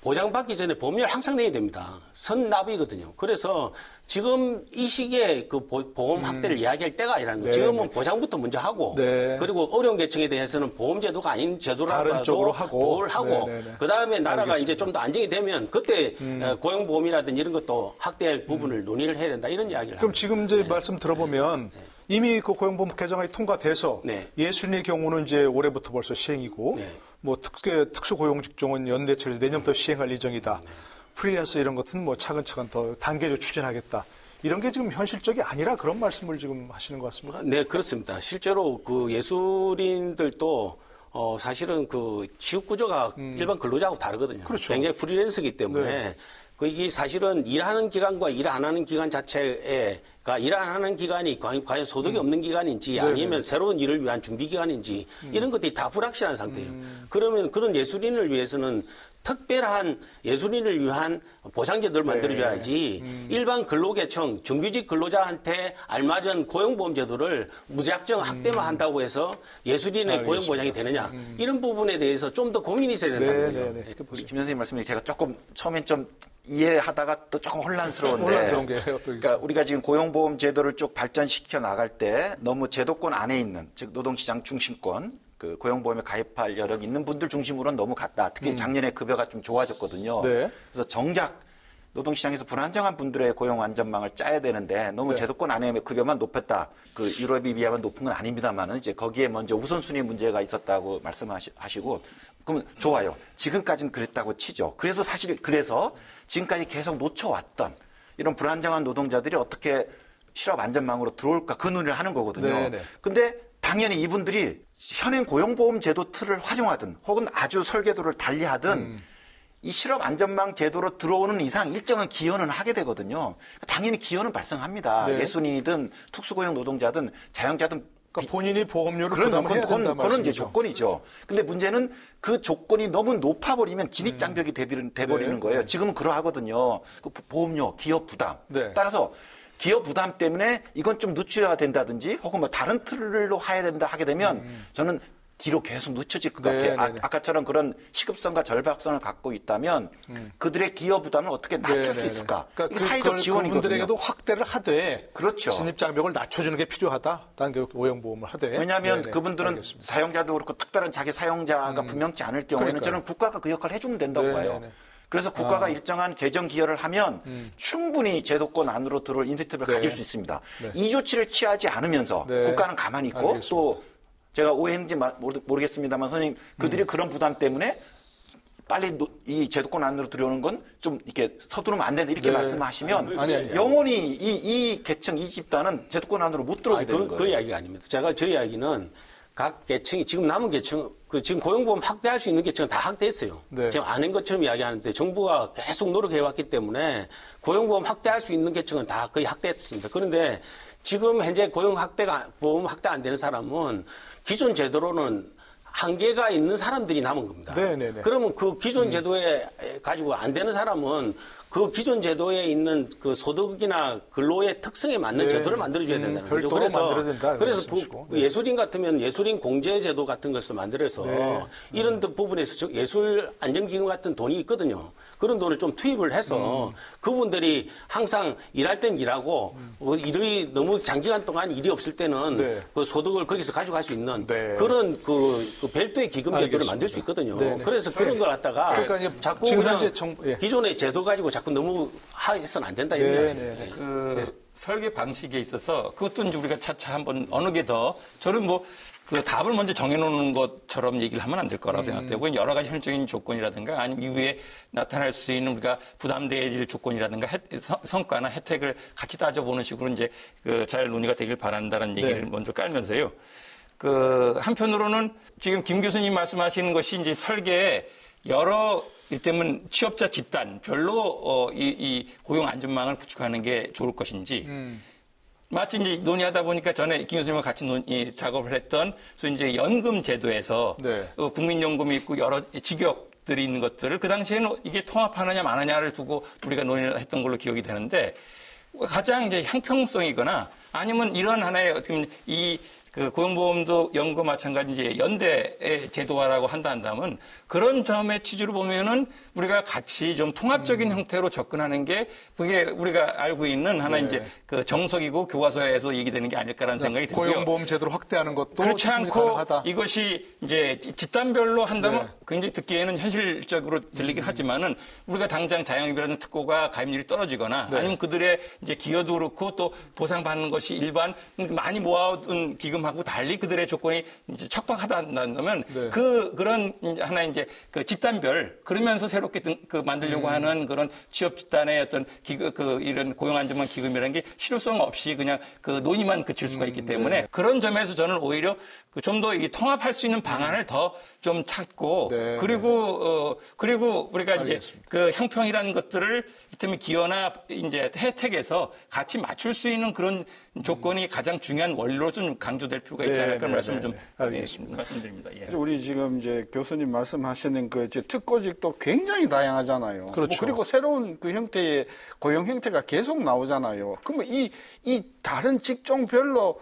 보장받기 전에 보험료를 항상 내야 됩니다. 선납이거든요. 그래서 지금 이 시기에 그 보험 확대를 이야기할 때가 아니라는 거예요. 지금은 보장부터 먼저 하고 네. 그리고 어려운 계층에 대해서는 보험제도가 아닌 제도라도 다른 쪽으로 하고. 보호를 하고 네네네. 그다음에 나라가 알겠습니다. 이제 좀 더 안정이 되면 그때 고용보험이라든지 이런 것도 확대할 부분을 논의를 해야 된다 이런 이야기를 그럼 합니다. 지금 이제 말씀 들어보면 이미 그 고용보험 개정안이 통과돼서 네. 예술인의 경우는 이제 올해부터 벌써 시행이고 네. 뭐 특수고용직종은 연대체에서 내년부터 시행할 예정이다. 프리랜서 이런 것은 뭐 차근차근 더 단계적으로 추진하겠다. 이런 게 지금 현실적이 아니라 그런 말씀을 지금 하시는 것 같습니다. 네, 그렇습니다. 실제로 그 예술인들도 사실은 그 취업 구조가 일반 근로자하고 다르거든요. 그렇죠. 굉장히 프리랜서이기 때문에 네. 이게 사실은 일하는 기간과 일 안 하는 기간 자체가 일 안 하는 기간이 과연 소득이 없는 기간인지 아니면 새로운 일을 위한 준비 기간인지 이런 것들이 다 불확실한 상태예요. 그러면 그런 예술인을 위해서는 특별한 예술인을 위한 보상제도를 만들어줘야지 일반 근로계층, 정규직 근로자한테 알맞은 고용보험제도를 무작정 확대만 한다고 해서 예술인의 고용보장이 되느냐 이런 부분에 대해서 좀 더 고민이 있어야 된다는 거죠. 우리 김 선생님 말씀이 제가 조금 처음엔 좀 이해하다가 또 조금 혼란스러운데. 혼란스러운 게 어떻게 그러니까 우리가 지금 고용보험 제도를 쭉 발전시켜 나갈 때 너무 제도권 안에 있는 즉 노동시장 중심권 그 고용보험에 가입할 여력이 있는 분들 중심으로는 너무 갔다. 특히 작년에 급여가 좀 좋아졌거든요. 네. 그래서 정작 노동시장에서 불안정한 분들의 고용 안전망을 짜야 되는데 너무 제도권 안에 급여만 높였다. 그 유럽에 비하면 높은 건 아닙니다만은 이제 거기에 먼저 우선순위 문제가 있었다고 말씀하시고 그러면 좋아요. 지금까지는 그랬다고 치죠. 그래서 사실 그래서 지금까지 계속 놓쳐왔던 이런 불안정한 노동자들이 어떻게 실업 안전망으로 들어올까 그 논의를 하는 거거든요. 근데 당연히 이분들이 현행 고용보험 제도 틀을 활용하든 혹은 아주 설계도를 달리하든 이 실업 안전망 제도로 들어오는 이상 일정한 기여는 하게 되거든요. 당연히 기여는 발생합니다. 예술인이든 특수고용 노동자든 자영자든 그러니까 본인이 보험료를 부담해야 된다 그건 말씀이죠. 이제 조건이죠. 근데 문제는 그 조건이 너무 높아버리면 진입장벽이 돼버리는 거예요. 지금은 그러하거든요. 그 보험료, 기업 부담. 따라서 기업 부담 때문에 이건 좀 늦춰야 된다든지 혹은 뭐 다른 틀로 하게 되면 저는 뒤로 계속 늦춰질 것 같아요. 아까처럼 그런 시급성과 절박성을 갖고 있다면 그들의 기여 부담을 어떻게 낮출 수 있을까? 그러니까 이게 사회적 지원이거든요. 그분들에게도 확대를 하되 그렇죠. 진입장벽을 낮춰주는 게 필요하다. 단계 고용보험을 하되. 왜냐하면 그분들은 알겠습니다. 사용자도 그렇고 특별한 자기 사용자가 분명치 않을 경우에는 저는 국가가 그 역할을 해주면 된다고 봐요. 그래서 국가가 일정한 재정 기여를 하면 충분히 제도권 안으로 들어올 인센티브를 가질 수 있습니다. 이 조치를 취하지 않으면서 국가는 가만히 있고 알겠습니다. 또 제가 오해했는지 모르겠습니다만 선생님 그들이 그런 부담 때문에 빨리 이 제도권 안으로 들어오는 건 좀 이렇게 서두르면 안 된다 이렇게 말씀하시면 영원히 이 계층 이 집단은 제도권 안으로 못 들어오게 되는 거예요. 그 이야기가 아닙니다. 저 이야기는 각 계층이 지금 남은 계층 지금 고용보험 확대할 수 있는 계층은 다 확대했어요. 지금 아닌 것처럼 이야기하는데 정부가 계속 노력해왔기 때문에 고용보험 확대할 수 있는 계층은 다 거의 확대했습니다. 그런데 지금 현재 보험 확대 안 되는 사람은 기존 제도로는 한계가 있는 사람들이 남은 겁니다. 그러면 그 기존 제도에 가지고 안 되는 사람은 그 기존 제도에 있는 그 소득이나 근로의 특성에 맞는 제도를 만들어줘야 된다는 거죠. 별도로 만들어야 된다. 그래서 예술인 같으면 예술인 공제 제도 같은 것을 만들어서 이런 부분에서 예술 안정기금 같은 돈이 있거든요. 그런 돈을 좀 투입을 해서 그분들이 항상 일할 땐 일하고 일이 너무 장기간 동안 일이 없을 때는 그 소득을 거기서 가져갈 수 있는 그런 그 별도의 기금 제도를 만들 수 있거든요. 그래서 그런 걸 갖다가 자꾸 그냥 기존의 제도 가지고 자꾸 너무 해서는 안 된다 이런 얘기죠. 설계 방식에 있어서 그것도 이제 우리가 차차 한번 어느 게 더 저는 뭐 그 답을 먼저 정해놓는 것처럼 얘기를 하면 안 될 거라고 생각되고 여러 가지 현실적인 조건이라든가 아니면 이후에 나타날 수 있는 우리가 부담돼질 조건이라든가 성과나 혜택을 같이 따져보는 식으로 이제 그 잘 논의가 되길 바란다는 얘기를 먼저 깔면서요. 그 한편으로는 지금 김 교수님 말씀하시는 것이 이제 설계에 여러 이때면 취업자 집단 별로 이 고용 안전망을 구축하는 게 좋을 것인지 마치 이제 논의하다 보니까 전에 김 교수님과 같이 작업을 했던 소위 이제 연금 제도에서 국민연금이 있고 여러 직역들이 있는 것들을 그 당시에는 이게 통합하느냐 마느냐를 두고 우리가 논의를 했던 걸로 기억이 되는데 가장 이제 형평성이거나 아니면 이런 하나의 어떻게 이 그 고용보험도 연금과 마찬가지 이제 연대의 제도화라고 한다면 그런 점의 취지로 보면은 우리가 같이 좀 통합적인 형태로 접근하는 게 그게 우리가 알고 있는 하나 이제 그 정석이고 교과서에서 얘기되는 게 아닐까라는 생각이 들고요. 고용보험 제도를 확대하는 것도 그렇지 충분히 않고 가능하다. 이것이 이제 집단별로 한다면 굉장히 듣기에는 현실적으로 들리긴 하지만은 우리가 당장 자영업이라는 특고가 가입률이 떨어지거나 아니면 그들의 이제 기여도 그렇고 또 보상받는 것이 일반 많이 모아둔 기금 보험하고 달리 그들의 조건이 이제 척박하다면 네. 그런 하나 이제 그 집단별 그러면서 새롭게 만들려고 하는 그런 취업 집단의 어떤 이런 고용안전망 기금이라는 게 실효성 없이 그냥 그 논의만 그칠 수가 있기 때문에 네. 그런 점에서 저는 오히려 좀 더 통합할 수 있는 방안을 더 좀 찾고 네, 그리고 우리가 이제 알겠습니다. 그 형평이라는 것들을 이를테면 기여나 이제 혜택에서 같이 맞출 수 있는 그런 조건이 가장 중요한 원리로 좀 강조될 필요가 있지 네, 않을까 네, 말씀을 네, 좀 네. 알겠습니다. 말씀드립니다. 예. 우리 지금 이제 교수님 말씀하시는 그 이제 특고직도 굉장히 다양하잖아요. 그렇죠. 그리고 새로운 그 형태의 고용 형태가 계속 나오잖아요. 그러면 이 다른 직종별로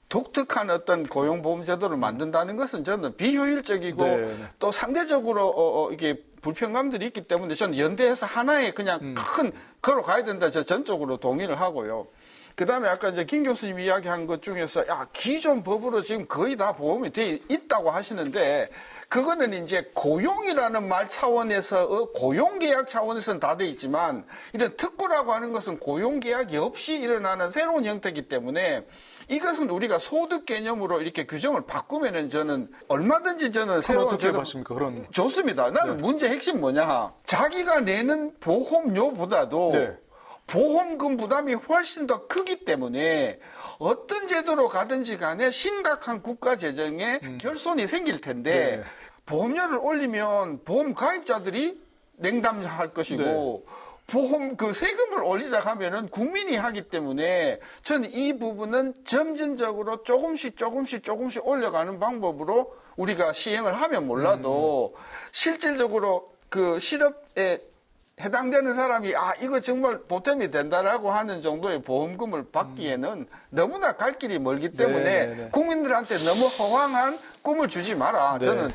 독특한 어떤 고용보험제도를 만든다는 것은 저는 비효율적이고 네, 네. 또 상대적으로 이게 불평감들이 있기 때문에 저는 연대해서 하나의 그냥 큰 걸어가야 된다. 저 전적으로 동의를 하고요. 그 다음에 아까 이제 김 교수님 이야기한 것 중에서 기존 법으로 지금 거의 다 보험이 돼 있다고 하시는데 그거는 이제 고용이라는 말 차원에서 고용계약 차원에서는 다 돼 있지만 이런 특고라고 하는 것은 고용계약이 없이 일어나는 새로운 형태이기 때문에 이것은 우리가 소득 개념으로 이렇게 규정을 바꾸면은 저는 얼마든지 저는 새로운 어떻게 봤습니까? 그런 좋습니다. 나는 문제 핵심 뭐냐? 자기가 내는 보험료보다도 네. 보험금 부담이 훨씬 더 크기 때문에 어떤 제도로 가든지 간에 심각한 국가 재정에 결손이 생길 텐데 네. 보험료를 올리면 보험 가입자들이 냉담할 것이고 보험 그 세금을 올리자 하면은 국민이 하기 때문에 저는 이 부분은 점진적으로 조금씩 올려가는 방법으로 우리가 시행을 하면 몰라도 실질적으로 그 실업에 해당되는 사람이 이거 정말 보탬이 된다라고 하는 정도의 보험금을 받기에는 너무나 갈 길이 멀기 때문에 네. 국민들한테 너무 허황한 꿈을 주지 마라. 네. 저는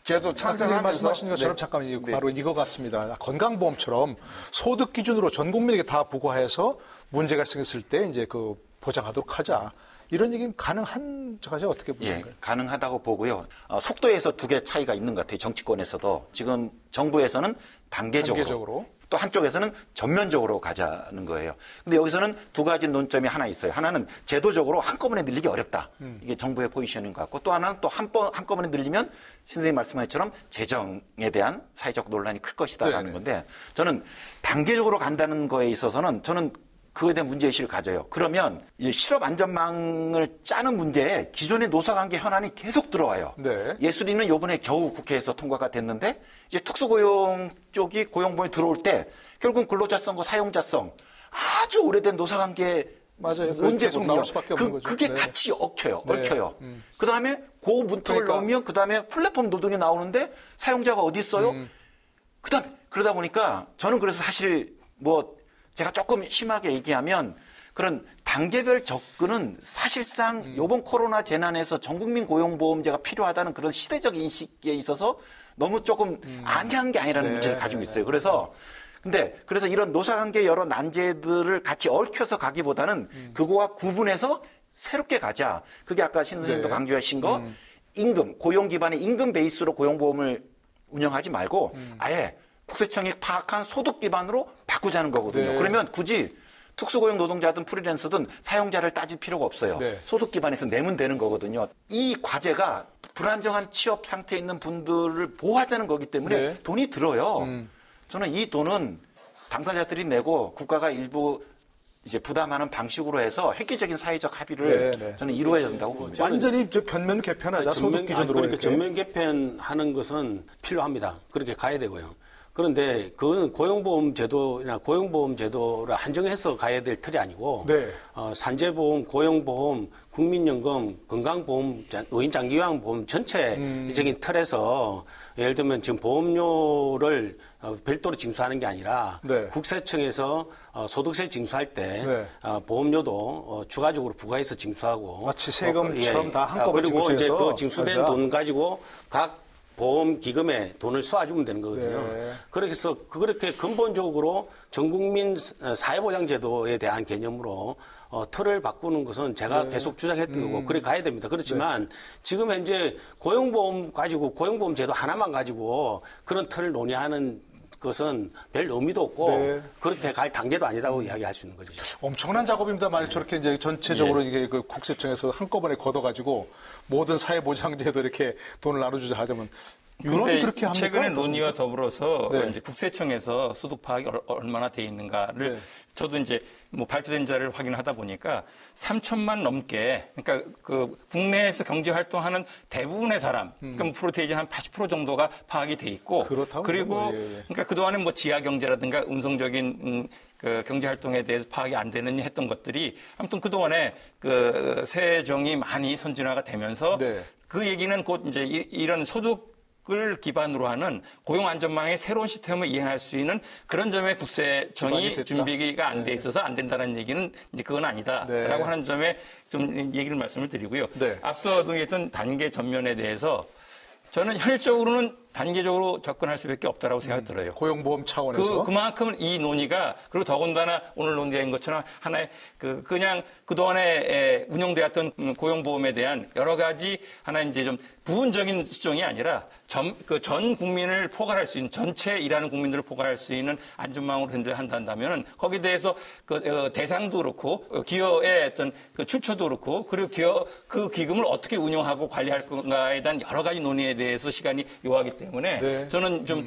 제도 선생님 찬성하면서 말씀하신 것처럼 잠깐 바로 이거 같습니다. 건강보험처럼 소득 기준으로 전 국민에게 다 부과해서 문제가 생겼을 때 이제 그 보장하도록 하자. 이런 얘기는 가능한 저까지 어떻게 보시는가요? 가능하다고 보고요. 속도에서 두 개 차이가 있는 것 같아요. 정치권에서도 지금 정부에서는 단계적으로. 또 한쪽에서는 전면적으로 가자는 거예요. 근데 여기서는 두 가지 논점이 하나 있어요. 하나는 제도적으로 한꺼번에 늘리기 어렵다. 이게 정부의 포지션인 것 같고 또 하나는 또 한꺼번에 늘리면 선생님 말씀하신 것처럼 재정에 대한 사회적 논란이 클 것이다라는 건데 저는 단계적으로 간다는 거에 있어서는 저는 그거에 대한 문제의식을 가져요. 그러면 이제 실업 안전망을 짜는 문제에 기존의 노사관계 현안이 계속 들어와요. 네. 예술인은 이번에 겨우 국회에서 통과가 됐는데 이제 특수고용 쪽이 고용보험에 들어올 때 결국은 근로자성과 사용자성 아주 오래된 노사관계 맞아요. 문제거든요. 계속 나올 수밖에 없는 거죠. 그게 네. 같이 얽혀요. 네. 그다음에 그 문턱을 그러니까. 넘으면 그다음에 플랫폼 노동이 나오는데 사용자가 어디 있어요? 그다음에 그러다 보니까 저는 그래서 사실 제가 조금 심하게 얘기하면 그런 단계별 접근은 사실상 이번 코로나 재난에서 전국민 고용보험제가 필요하다는 그런 시대적 인식에 있어서 너무 조금 안이한 게 아니라는 문제를 가지고 있어요. 그래서 이런 노사관계 여러 난제들을 같이 얽혀서 가기보다는 그거와 구분해서 새롭게 가자. 그게 아까 신 선생님도 강조하신 거 임금, 고용 기반의 임금 베이스로 고용보험을 운영하지 말고 아예 국세청이 파악한 소득 기반으로 바꾸자는 거거든요. 네. 그러면 굳이 특수고용 노동자든 프리랜서든 사용자를 따질 필요가 없어요. 네. 소득 기반에서 내면 되는 거거든요. 이 과제가 불안정한 취업 상태에 있는 분들을 보호하자는 거기 때문에 네. 돈이 들어요. 저는 이 돈은 당사자들이 내고 국가가 일부 이제 부담하는 방식으로 해서 획기적인 사회적 합의를 저는 이루어야 된다고 봅니다. 완전히 견면 개편하자. 소득 기준으로 그러니까 이렇게. 전면 개편하는 것은 필요합니다. 그렇게 가야 되고요. 그런데 그건 고용보험 제도를 한정해서 가야 될 틀이 아니고 네. 산재보험, 고용보험, 국민연금, 건강보험, 노인장기요양보험 전체적인 틀에서 예를 들면 지금 보험료를 별도로 징수하는 게 아니라 네. 국세청에서 소득세 징수할 때 네. 보험료도 추가적으로 부과해서 징수하고 마치 세금처럼 다 한꺼번에 그리고 이제 징수해서 그 징수된 하자. 돈 가지고 각 보험 기금에 돈을 쏘아주면 되는 거거든요. 네. 그래서 그렇게 근본적으로 전국민 사회보장제도에 대한 개념으로 틀을 바꾸는 것은 제가 계속 주장했던 거고 그래 가야 됩니다. 그렇지만 지금 현재 고용보험 제도 하나만 가지고 그런 틀을 논의하는 것은 별 의미도 없고 네. 그렇게 갈 단계도 아니라고 이야기할 수 있는 거죠. 엄청난 작업입니다. 만약 저렇게 이제 전체적으로 예. 이게 그 국세청에서 한꺼번에 걷어가지고 모든 사회보장제도 이렇게 돈을 나눠주자 하자면 유럽이 그런데 그렇게 합니까? 최근에 어떻습니까? 논의와 더불어서 네. 이제 국세청에서 소득 파악이 얼마나 돼 있는가를 네. 저도 이제 뭐 발표된 자를 확인하다 보니까 3천만 넘게 그러니까 그 국내에서 경제 활동하는 대부분의 사람 그러니까 뭐 프로테이진 한 80% 정도가 파악이 돼 있고 그렇다고 그리고 뭐, 예, 예. 그러니까 그동안에 뭐 지하 경제라든가 음성적인 그 경제 활동에 대해서 파악이 안 되느니 했던 것들이 아무튼 그동안에 그 세정이 많이 선진화가 되면서 네. 그 얘기는 곧 이제 이런 소득을 기반으로 하는 고용 안전망의 새로운 시스템을 이행할 수 있는 그런 점에 기반이 국세청이 됐다. 준비가 안 돼 있어서 안 된다는 얘기는 이제 그건 아니다라고 네. 하는 점에 좀 얘기를 말씀을 드리고요. 네. 앞서 동의했던 단계 전면에 대해서 저는 현실적으로는 단계적으로 접근할 수밖에 없다라고 생각이 들어요. 고용보험 차원에서 그만큼 이 논의가 그리고 더군다나 오늘 논의된 것처럼 하나의 그냥 그동안에 운영되었던 고용보험에 대한 여러 가지 하나 이제 좀 부분적인 수정이 아니라 전 국민을 포괄할 수 있는 전체 일하는 국민들을 포괄할 수 있는 안전망으로 한다면은 거기에 대해서 그 대상도 그렇고 기여의 어떤 그 출처도 그렇고 그리고 그 기금을 어떻게 운영하고 관리할 건가에 대한 여러 가지 논의에 대해서 시간이 요하기 때문에 네. 저는 좀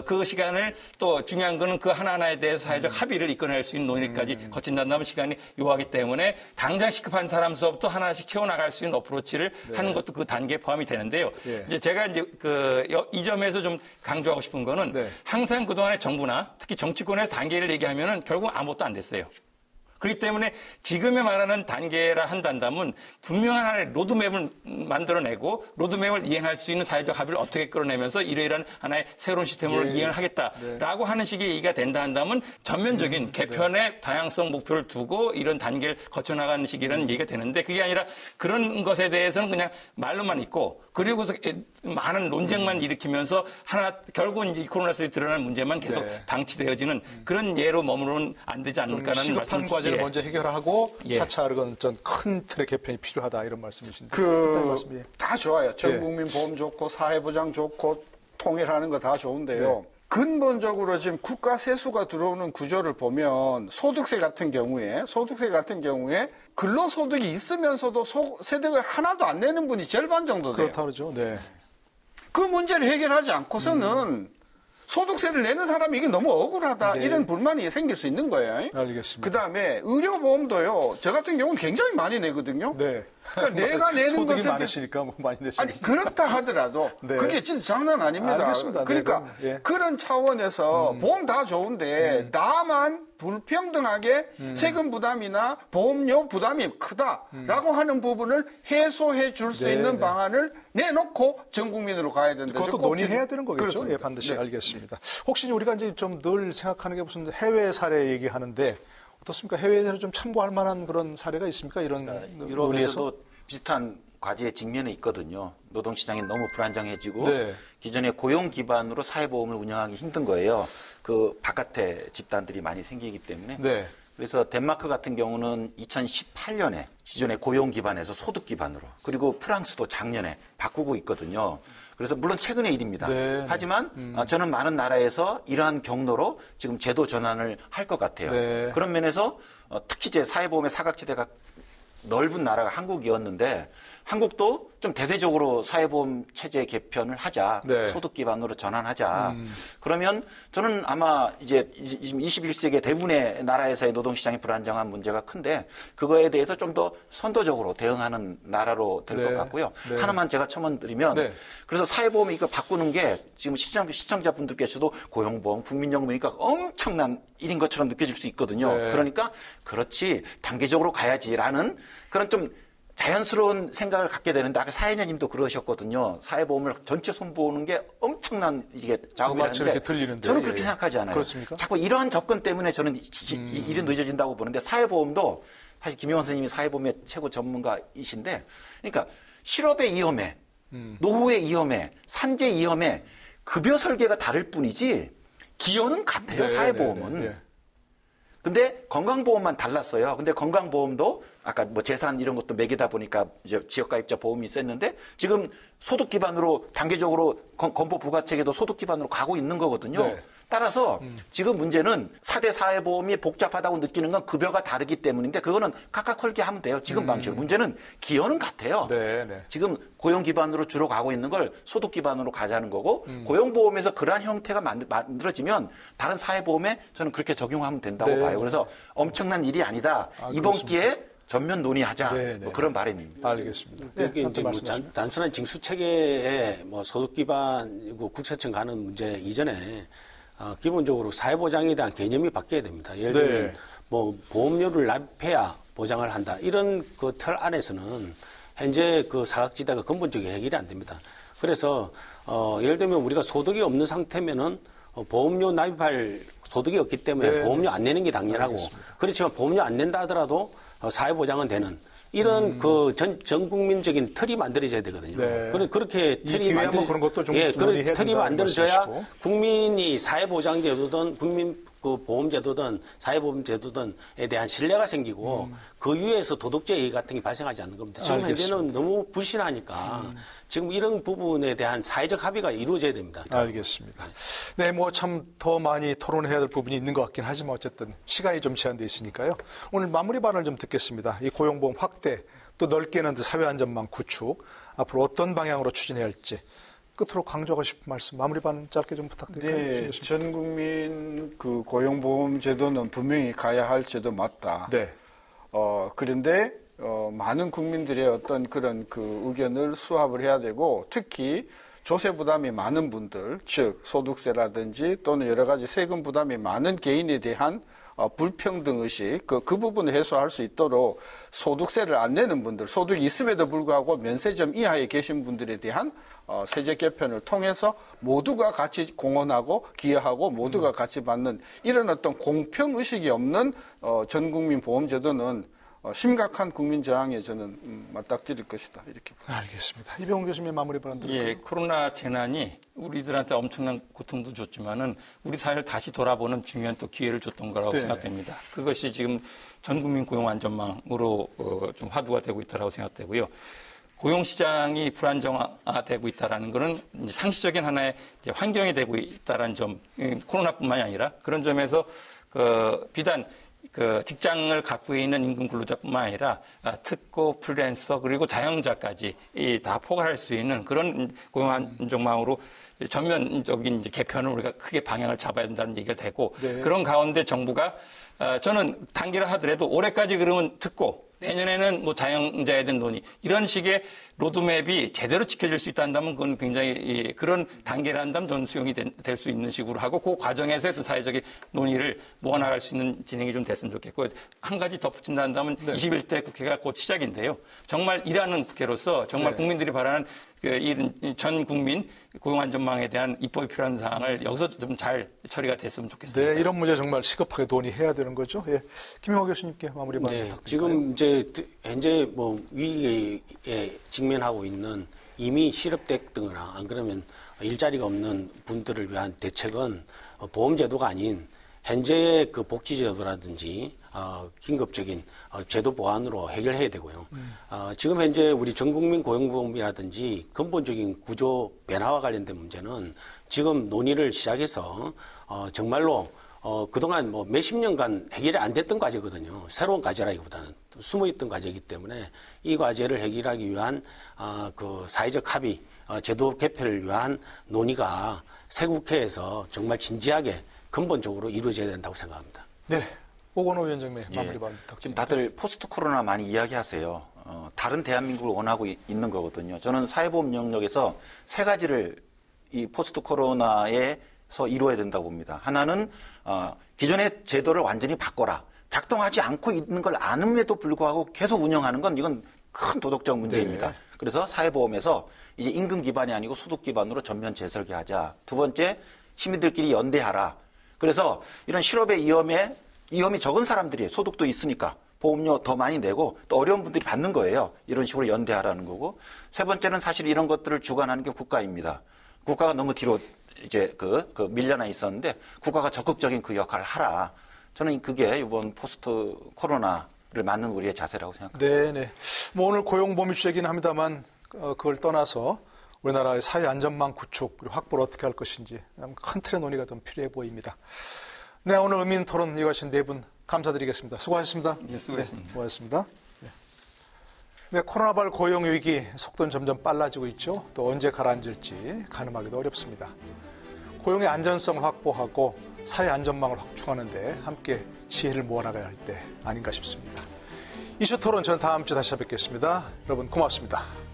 그 시간을 또 중요한 거는 그 하나하나에 대해서 사회적 합의를 이끌어낼 수 있는 논의까지 거친다면 시간이 요하기 때문에 당장 시급한 사람서부터 하나씩 채워나갈 수 있는 어프로치를 하는 것도 그 단계에 포함이 되는데요. 예. 이제 제가 이제 이 점에서 좀 강조하고 싶은 거는 네. 항상 그동안의 정부나 특히 정치권에서 단계를 얘기하면은 결국 아무것도 안 됐어요. 그렇기 때문에 지금에 말하는 단계라 한다면 분명한 하나의 로드맵을 만들어내고 로드맵을 이행할 수 있는 사회적 합의를 어떻게 끌어내면서 이러이러한 하나의 새로운 시스템으로 이행을 하겠다라고 하는 식의 얘기가 된다 한다면 전면적인 개편의 방향성 목표를 두고 이런 단계를 거쳐나가는 식이라는 얘기가 되는데 그게 아니라 그런 것에 대해서는 그냥 말로만 있고 그리고서 많은 논쟁만 일으키면서 결국은 이제 이 코로나 시대에 드러난 문제만 계속 네. 방치되어지는 그런 예로 머무르면 안 되지 않을까라는 시급한 말씀. 과제를 예. 먼저 해결하고 예. 차차 그건 큰 틀의 개편이 필요하다 이런 말씀이신데 말씀이. 다 좋아요. 예. 전국민 보험 좋고 사회보장 좋고 통일하는 거 다 좋은데요. 네. 근본적으로 지금 국가 세수가 들어오는 구조를 보면 소득세 같은 경우에 근로소득이 있으면서도 세득을 하나도 안 내는 분이 절반 정도 돼요. 그렇다 그러죠. 네. 그 문제를 해결하지 않고서는 소득세를 내는 사람이 이게 너무 억울하다 네. 이런 불만이 생길 수 있는 거예요. 알겠습니다. 그다음에 의료보험도요. 저 같은 경우는 굉장히 많이 내거든요. 네. 그러니까 내가 내는 소득이 것에 많으시니까 뭐 많이 내시니까. 아니 그렇다 하더라도 네. 그게 진짜 장난 아닙니다. 알겠습니다. 네, 그러니까 그럼, 예. 그런 차원에서 보험 다 좋은데 나만 불평등하게 세금 부담이나 보험료 부담이 크다라고 하는 부분을 해소해 줄 수 네, 있는 네. 방안을 내놓고 전 국민으로 가야 된다. 그것도 논의해야 되는 거겠죠. 그렇습니다. 예, 반드시 네. 알겠습니다. 혹시 우리가 이제 좀 늘 생각하는 게 무슨 해외 사례 얘기하는데 어떻습니까? 해외에서 좀 참고할 만한 그런 사례가 있습니까? 이런 논의에서? 유럽에서도 비슷한 과제에 직면해 있거든요. 노동시장이 너무 불안정해지고 네. 기존에 고용 기반으로 사회보험을 운영하기 힘든 거예요. 그 바깥에 집단들이 많이 생기기 때문에. 네. 그래서 덴마크 같은 경우는 2018년에 기존의 고용 기반에서 소득 기반으로 그리고 프랑스도 작년에 바꾸고 있거든요. 그래서 물론 최근의 일입니다. 네. 하지만 저는 많은 나라에서 이러한 경로로 지금 제도 전환을 할 것 같아요. 네. 그런 면에서 특히 제 사회보험의 사각지대가 넓은 나라가 한국이었는데 한국도 좀 대대적으로 사회보험 체제 개편을 하자. 네. 소득 기반으로 전환하자. 그러면 저는 아마 이제 지금 21세기 대부분의 나라에서의 노동시장이 불안정한 문제가 큰데 그거에 대해서 좀 더 선도적으로 대응하는 나라로 될 것 네. 같고요. 네. 하나만 제가 첨언드리면 네. 그래서 사회보험 이거 바꾸는 게 지금 시청자분들께서도 고용보험, 국민연금이니까 엄청난 일인 것처럼 느껴질 수 있거든요. 네. 그러니까 그렇지 단계적으로 가야지라는 그런 좀 자연스러운 생각을 갖게 되는데 아까 사회자님도 그러셨거든요. 사회보험을 전체 손보는 게 엄청난 이게 작업이라는 마치 이렇게 들리는데. 저는 그렇게 예. 생각하지 않아요. 그렇습니까? 자꾸 이러한 접근 때문에 저는 일이 늦어진다고 보는데 사회보험도 사실 김영원 선생님이 사회보험의 최고 전문가이신데 그러니까 실업의 위험에 노후의 위험에 산재 위험에 급여 설계가 다를 뿐이지 기여는 같아요. 네, 사회보험은. 네, 네, 네. 근데 건강보험만 달랐어요. 근데 건강보험도 아까 뭐 재산 이런 것도 매기다 보니까 이제 지역가입자 보험이 셌는데 지금 소득 기반으로 단계적으로 건보 부가체계도 소득 기반으로 가고 있는 거거든요. 네. 따라서 지금 문제는 4대 사회보험이 복잡하다고 느끼는 건 급여가 다르기 때문인데 그거는 각각 설계하면 돼요. 지금 방식으로. 문제는 기여는 같아요. 네, 네. 지금 고용 기반으로 주로 가고 있는 걸 소득 기반으로 가자는 거고 고용보험에서 그러한 형태가 만들어지면 다른 사회보험에 저는 그렇게 적용하면 된다고 네. 봐요. 그래서 엄청난 일이 아니다. 이번 그렇습니다. 기회에 전면 논의하자. 네, 뭐 네. 그런 바람입니다. 알겠습니다. 그게 네, 이제 뭐 말씀하십시오. 단순한 징수 체계에 뭐 소득 기반이고 국세청 가는 문제 이전에 기본적으로 사회보장에 대한 개념이 바뀌어야 됩니다. 예를 들면 네. 뭐 보험료를 납입해야 보장을 한다. 이런 그 틀 안에서는 현재 그 사각지대가 근본적인 해결이 안 됩니다. 그래서 예를 들면 우리가 소득이 없는 상태면은 보험료 납입할 소득이 없기 때문에 네. 보험료 안 내는 게 당연하고 그렇지만 보험료 안 낸다 하더라도 사회보장은 되는 이런 그 전 국민적인 틀이 만들어져야 되거든요. 네. 그렇게 이 틀이 기회에 한번 그런 것도 좀 논의해야 틀이 된다는 만들어져야 말씀이시고. 국민이 사회보장제도든 국민 그 보험제도든 사회보험제도든에 대한 신뢰가 생기고 그 위에서 도덕적 이익 같은 게 발생하지 않는 겁니다. 지금 알겠습니다. 현재는 너무 불신하니까 지금 이런 부분에 대한 사회적 합의가 이루어져야 됩니다. 알겠습니다. 네, 뭐 참 더 많이 토론해야 될 부분이 있는 것 같긴 하지만 어쨌든 시간이 좀 제한돼 있으니까요. 오늘 마무리 발언을 좀 듣겠습니다. 이 고용보험 확대, 또 넓게는 사회안전망 구축, 앞으로 어떤 방향으로 추진해야 할지 끝으로 강조하고 싶은 말씀, 마무리 발언 짧게 좀 부탁드릴까요? 네, 전 국민 그 고용보험 제도는 분명히 가야 할 제도 맞다. 네. 그런데 많은 국민들의 어떤 그런 그 의견을 수합을 해야 되고 특히 조세 부담이 많은 분들, 즉 소득세라든지 또는 여러 가지 세금 부담이 많은 개인에 대한 불평등 의식 그 부분을 해소할 수 있도록 소득세를 안 내는 분들, 소득이 있음에도 불구하고 면세점 이하에 계신 분들에 대한 세제 개편을 통해서 모두가 같이 공헌하고 기여하고 모두가 같이 받는 이런 어떤 공평 의식이 없는 전 국민 보험 제도는 심각한 국민 저항에 저는 맞닥뜨릴 것이다 이렇게 봅니다. 알겠습니다. 이병훈 교수님 마무리 발언 드릴까요? 예, 코로나 재난이 우리들한테 엄청난 고통도 줬지만은 우리 사회를 다시 돌아보는 중요한 또 기회를 줬던 거라고 네. 생각됩니다. 그것이 지금 전 국민 고용 안전망으로 좀 화두가 되고 있다라고 생각되고요. 고용 시장이 불안정화되고 있다라는 것은 이제 상시적인 하나의 이제 환경이 되고 있다라는 점, 코로나뿐만이 아니라 그런 점에서 비단 그 직장을 갖고 있는 임금 근로자뿐만 아니라 특고, 프리랜서 그리고 자영자까지 다 포괄할 수 있는 그런 고용 안정망으로 전면적인 이제 개편을 우리가 크게 방향을 잡아야 된다는 얘기가 되고 네. 그런 가운데 정부가 저는 단기를 하더라도 올해까지 그러면 특고 내년에는 뭐 자영자에 대한 논의 이런 식의 로드맵이 제대로 지켜질 수 있다 한다면 그건 굉장히 그런 단계를 한다면 전 수용이 될 수 있는 식으로 하고 그 과정에서 어떤 사회적인 논의를 모아나갈 수 있는 진행이 좀 됐으면 좋겠고 한 가지 덧붙인다 한다면 21대 국회가 곧 시작인데요. 정말 일하는 국회로서 정말 국민들이 바라는 전 국민 고용안전망에 대한 입법이 필요한 사항을 여기서 좀 잘 처리가 됐으면 좋겠습니다. 네, 이런 문제 정말 시급하게 논의해야 되는 거죠. 예. 김용호 교수님께 마무리 발언 네, 부탁드릴까요? 지금 이제 현재 뭐 위기에 직면하고 있는 이미 실업됐거나 안 그러면 일자리가 없는 분들을 위한 대책은 보험제도가 아닌 현재의 그 복지제도라든지 긴급적인 제도 보완으로 해결해야 되고요. 지금 현재 우리 전국민 고용보험이라든지 근본적인 구조 변화와 관련된 문제는 지금 논의를 시작해서 정말로 그동안 뭐 몇십 년간 해결이 안 됐던 과제거든요. 새로운 과제라기보다는 숨어있던 과제이기 때문에 이 과제를 해결하기 위한 그 사회적 합의, 제도 개편을 위한 논의가 새 국회에서 정말 진지하게 근본적으로 이루어져야 된다고 생각합니다. 네, 오건호 위원장님 마무리 예. 발언 지금 부탁드립니다. 다들 포스트 코로나 많이 이야기하세요. 다른 대한민국을 원하고 있는 거거든요. 저는 사회보험 영역에서 세 가지를 이 포스트 코로나에서 이루어야 된다고 봅니다. 하나는 기존의 제도를 완전히 바꿔라. 작동하지 않고 있는 걸 아는데도 불구하고 계속 운영하는 건 이건 큰 도덕적 문제입니다. 네. 그래서 사회보험에서 이제 임금 기반이 아니고 소득 기반으로 전면 재설계하자. 두 번째, 시민들끼리 연대하라. 그래서 이런 실업의 위험이 적은 사람들이 소득도 있으니까 보험료 더 많이 내고 또 어려운 분들이 받는 거예요. 이런 식으로 연대하라는 거고. 세 번째는 사실 이런 것들을 주관하는 게 국가입니다. 국가가 너무 뒤로 이제 밀려나 있었는데 국가가 적극적인 그 역할을 하라. 저는 그게 이번 포스트 코로나를 맞는 우리의 자세라고 생각합니다. 네, 네. 뭐 오늘 고용보험이 주제긴 합니다만 그걸 떠나서 우리나라의 사회 안전망 구축 그리고 확보를 어떻게 할 것인지 큰 틀의 논의가 좀 필요해 보입니다. 네, 오늘 의미 있는 토론 이어가신 네 분 감사드리겠습니다. 수고하셨습니다. 예, 수고했습니다. 네, 수고하셨습니다. 네, 코로나19 고용 위기 속도는 점점 빨라지고 있죠. 또 언제 가라앉을지 가늠하기도 어렵습니다. 고용의 안전성을 확보하고 사회 안전망을 확충하는 데 함께 지혜를 모아나가야 할 때 아닌가 싶습니다. 이슈 토론 저는 다음 주에 다시 뵙겠습니다. 여러분 고맙습니다.